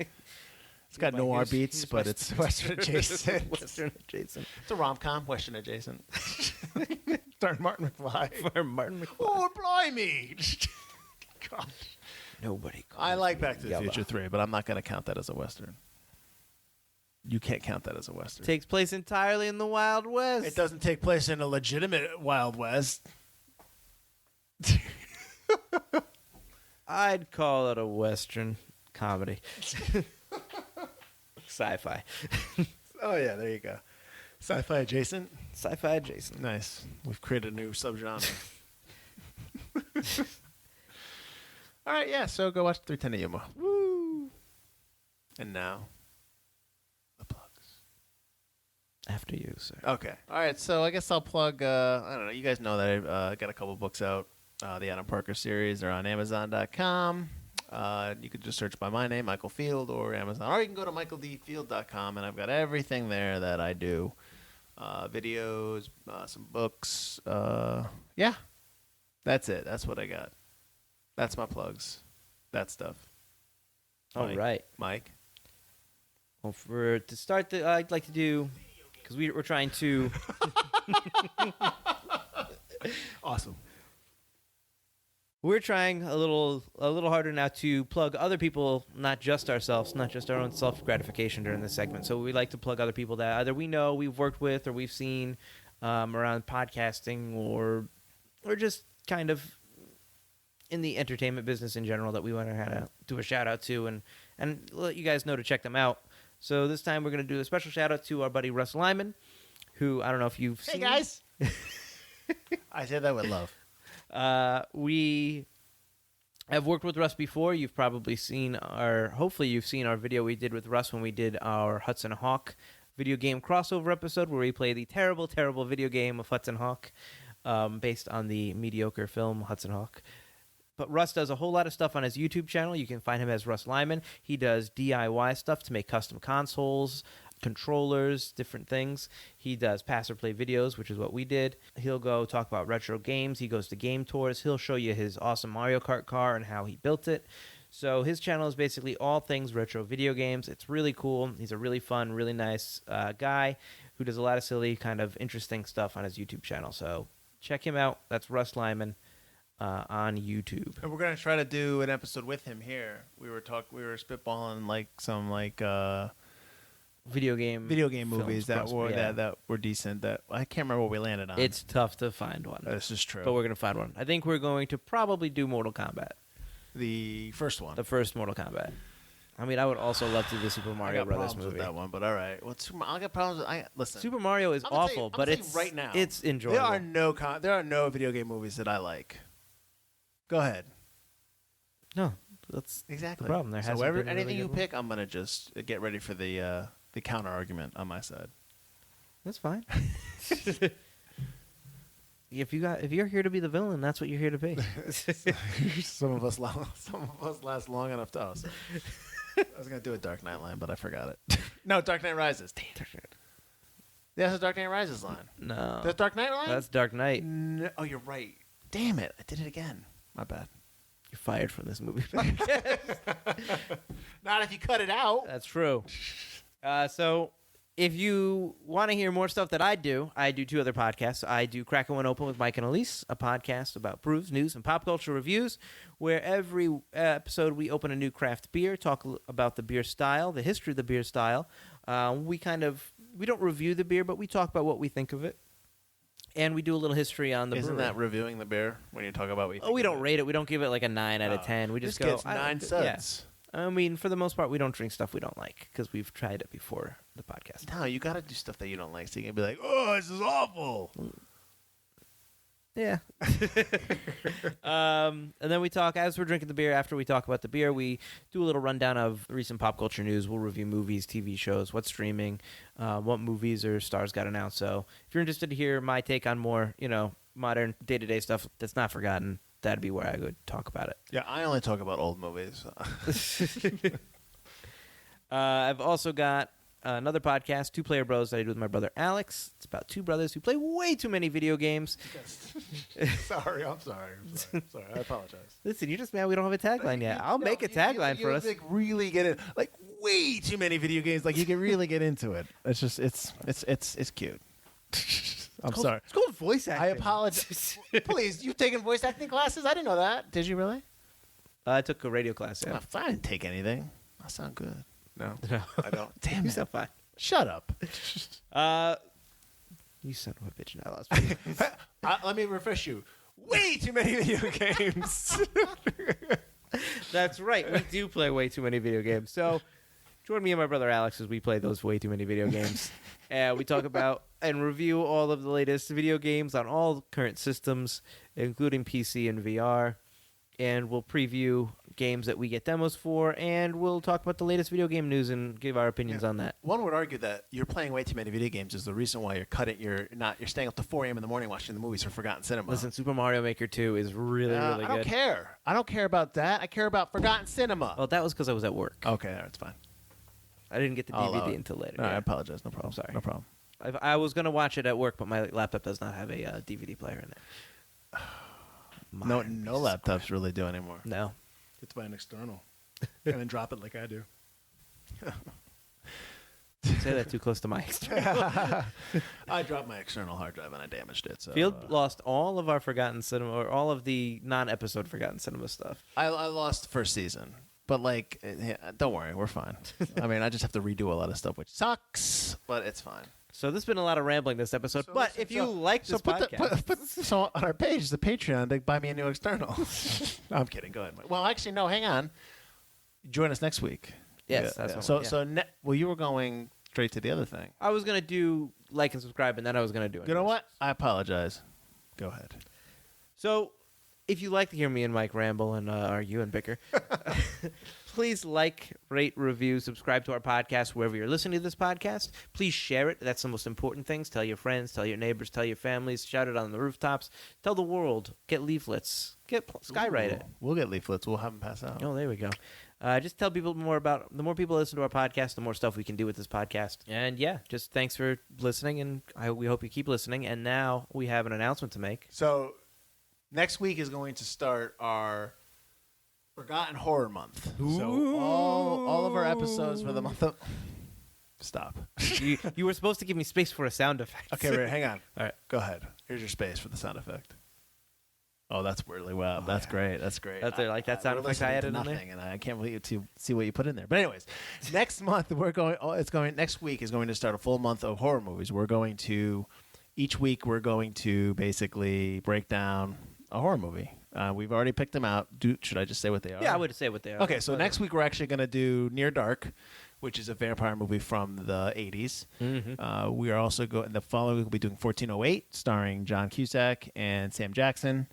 It's got noir beats, but it's western adjacent. Western adjacent. It's a rom-com, western adjacent. Starring Martin McFly. For Martin McFly. Oh, blimey! God. Nobody. I like Back to the Yellow. Future 3, but I'm not going to count that as a western. You can't count that as a western. Takes place entirely in the Wild West. It doesn't take place in a legitimate Wild West. I'd call it a western comedy. Sci-fi. Oh, yeah, there you go. Sci-fi adjacent. Sci-fi adjacent. Nice. We've created a new subgenre. All right, yeah, so go watch 310 of Yuma. Woo! And now, the plugs. After you, sir. Okay. All right, so I guess I'll plug, I don't know, you guys know that I got a couple books out. The Adam Parker series. They're on Amazon.com. You could just search by my name, Michael Field, or Amazon. Or you can go to michaeldfield.com, and I've got everything there that I do. Videos, some books. Yeah. That's it. That's what I got. That's my plugs. That stuff. All right. Mike. Well, to start, I'd like to do, because we're trying to. Awesome. We're trying a little harder now to plug other people, not just ourselves, not just our own self-gratification during this segment. So we like to plug other people that either we know, we've worked with, or we've seen around podcasting, or just kind of in the entertainment business in general that we want to do a shout-out to and let you guys know to check them out. So this time we're going to do a special shout-out to our buddy Russ Lyman, who I don't know if you've seen. Hey, guys. I said that with love. We have worked with Russ before. You've probably hopefully you've seen our video we did with Russ when we did our Hudson Hawk video game crossover episode where we play the terrible, terrible video game of Hudson Hawk based on the mediocre film Hudson Hawk. But Russ does a whole lot of stuff on his YouTube channel. You can find him as Russ Lyman. He does DIY stuff to make custom consoles, controllers, different things. He does pass or play videos, which is what we did. He'll go talk about retro games. He goes to game tours. He'll show you his awesome Mario Kart car and how he built it. So his channel is basically all things retro video games. It's really cool. He's a really fun, really nice guy who does a lot of silly, kind of interesting stuff on his YouTube channel. So check him out. That's Russ Lyman on YouTube. And we're gonna try to do an episode with him here. We were spitballing some video game movies that were decent. That I can't remember what we landed on. It's tough to find one. This is true. But we're gonna find one. I think we're going to probably do Mortal Kombat. The first one. The first Mortal Kombat. I mean, I would also love to do the Super Mario Brothers movie. With that one, but all right. Well, I got problems. Listen. Super Mario is awful, but it's right now. It's enjoyable. There are no video game movies that I like. Go ahead. No, that's exactly the problem. There hasn't been anything really you good pick, I'm gonna just get ready for the counter argument on my side. That's fine. If you're here to be the villain, that's what you're here to be. Some of us last long enough to us. I was gonna do a Dark Knight line, but I forgot it. No, Dark Knight Rises. Damn. That's a Dark Knight Rises line. No, that's Dark Knight line. That's Dark Knight. No, oh, you're right. Damn it! I did it again. My bad. You're fired from this movie. Not if you cut it out. That's true. So if you want to hear more stuff that I do two other podcasts. I do Crackin' One Open with Mike and Elise, a podcast about brews, news, and pop culture reviews, where every episode we open a new craft beer, talk about the beer style, the history of the beer style. We don't review the beer, but we talk about what we think of it. And we do a little history on the Isn't brewery. that reviewing the beer when you talk about what you think we don't of rate it. We don't give it like a 9 out of 10. We just go gets 9 cents. Yeah. I mean, for the most part, we don't drink stuff we don't like because we've tried it before the podcast. No, you got to do stuff that you don't like so you can be like, oh, this is awful. Yeah. And then we talk, as we're drinking the beer, after we talk about the beer, we do a little rundown of recent pop culture news. We'll review movies, TV shows, what's streaming, what movies or stars got announced. So if you're interested to hear my take on more, modern day-to-day stuff that's not forgotten, that'd be where I would talk about it. Yeah, I only talk about old movies. I've also got another podcast, Two Player Bros, that I do with my brother Alex. It's about two brothers who play way too many video games. Sorry, I'm sorry. I apologize. Listen, you're just mad we don't have a tagline yet. I'll make a tagline for us. Like really get it, like way too many video games. Like you can really get into it. It's just it's cute. I'm sorry. It's called voice acting. I apologize. Please, you've taken voice acting classes? I didn't know that. Did you really? I took a radio class. Yeah. I didn't take anything. I sound good. No, I don't. Damn, you sound fine. Shut up. You son of a bitch. Now lost. Let me refresh you. Way too many video games. That's right. We do play way too many video games. So join me and my brother Alex as we play those way too many video games. We talk about and review all of the latest video games on all current systems, including PC and VR. And we'll preview games that we get demos for, and we'll talk about the latest video game news and give our opinions on that. One would argue that you're playing way too many video games is the reason why you're staying up to 4 a.m. in the morning watching the movies for Forgotten Cinema. Listen, Super Mario Maker 2 is really good. I don't care. I don't care about that. I care about Forgotten Cinema. Well, that was because I was at work. Okay, that's fine. I didn't get the DVD until later. No, I apologize. No problem. Sorry. No problem. I was going to watch it at work, but my laptop does not have a DVD player in it. No laptops really do anymore. No. It's by an external. and then drop it like I do. Say that too close to my external. I dropped my external hard drive and I damaged it. So Field lost all of our Forgotten Cinema, or all of the non-episode Forgotten Cinema stuff. I lost the first season, but like, don't worry, we're fine. I mean, I just have to redo a lot of stuff, which sucks, but it's fine. So there's been a lot of rambling this episode, So but listen, if you like this podcast... So on our page, the Patreon, to buy me a new external. No, I'm kidding. Go ahead. Well, actually, no, hang on. Join us next week. Yes, that's what well, you were going straight to the other thing. I was going to do like and subscribe, and then I was going to do it. You know what? I apologize. Go ahead. So, if you like to hear me and Mike ramble and argue and bicker, please like, rate, review, subscribe to our podcast wherever you're listening to this podcast. Please share it. That's the most important things. Tell your friends, tell your neighbors, tell your families. Shout it on the rooftops. Tell the world. Get leaflets. Skywrite it. We'll get leaflets. We'll have them pass out. Oh, there we go. Just tell people more about. The more people listen to our podcast, the more stuff we can do with this podcast. And yeah, just thanks for listening, and we hope you keep listening. And now we have an announcement to make. So next week is going to start our Forgotten Horror Month. So all of our episodes for the month of... Stop. You were supposed to give me space for a sound effect. Okay, wait, hang on. All right. Go ahead. Here's your space for the sound effect. Oh, that's really well. That's great. That's great. That's like that sound effect I added in there. And I can't wait to see what you put in there. But anyways, next month next week is going to start a full month of horror movies. Each week we're going to basically break down a horror movie. We've already picked them out. Should I just say what they are? Yeah, I would say what they are. Okay, so next week we're actually going to do Near Dark, which is a vampire movie from the 80s. Mm-hmm. We are also the following week we'll be doing 1408, starring John Cusack and Sam Jackson.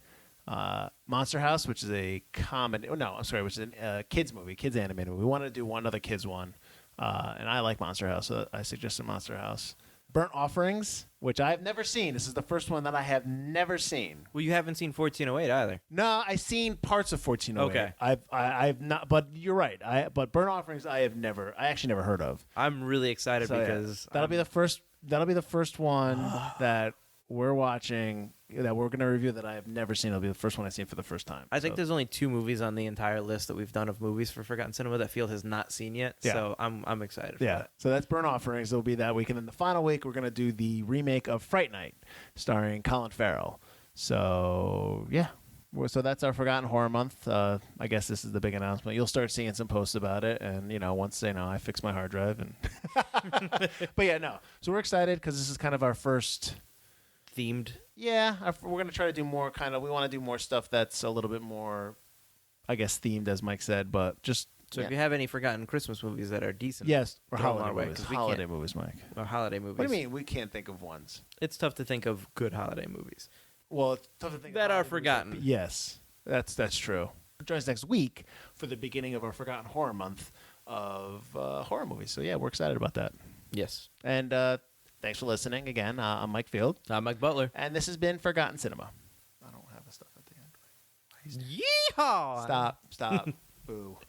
Monster House, which is a comedy. Oh no, I'm sorry, which is a kids movie, kids animated movie. We wanted to do one other kids one, and I like Monster House, so I suggested Monster House. Burnt Offerings, which I've never seen. This is the first one that I have never seen. Well, you haven't seen 1408 either. No, I've seen parts of 1408. Okay. I've not, but you're right. But Burnt Offerings, I actually never heard of. I'm really excited because that'll be the first. That'll be the first one that we're watching, that we're going to review, that I have never seen. It'll be the first one I've seen for the first time. I think there's only 2 movies on the entire list that we've done of movies for Forgotten Cinema that Field has not seen yet. Yeah. So I'm excited for that. So that's Burnt Offerings. It'll be that week. And then the final week, we're going to do the remake of Fright Night, starring Colin Farrell. So, yeah. So that's our Forgotten Horror Month. I guess this is the big announcement. You'll start seeing some posts about it. And, once I fix my hard drive. And But, yeah, no. So we're excited because this is kind of our first... Themed. Yeah, we're going to try to do more we want to do more stuff that's a little bit more, I guess, themed, as Mike said, but just... So if you have any forgotten Christmas movies that are decent... Yes, or throw them holiday our way, movies. 'cause we Holiday can't- movies, Mike. Or holiday movies. What do you mean? We can't think of ones. It's tough to think of good holiday movies. Well, it's tough to think That of are holiday movies forgotten. Yes, that's true. Join us next week for the beginning of our Forgotten Horror Month of horror movies. So, yeah, we're excited about that. Yes. And thanks for listening again. I'm Mike Field. I'm Mike Butler. And this has been Forgotten Cinema. I don't have the stuff at the end. Yeehaw! Stop. Boo.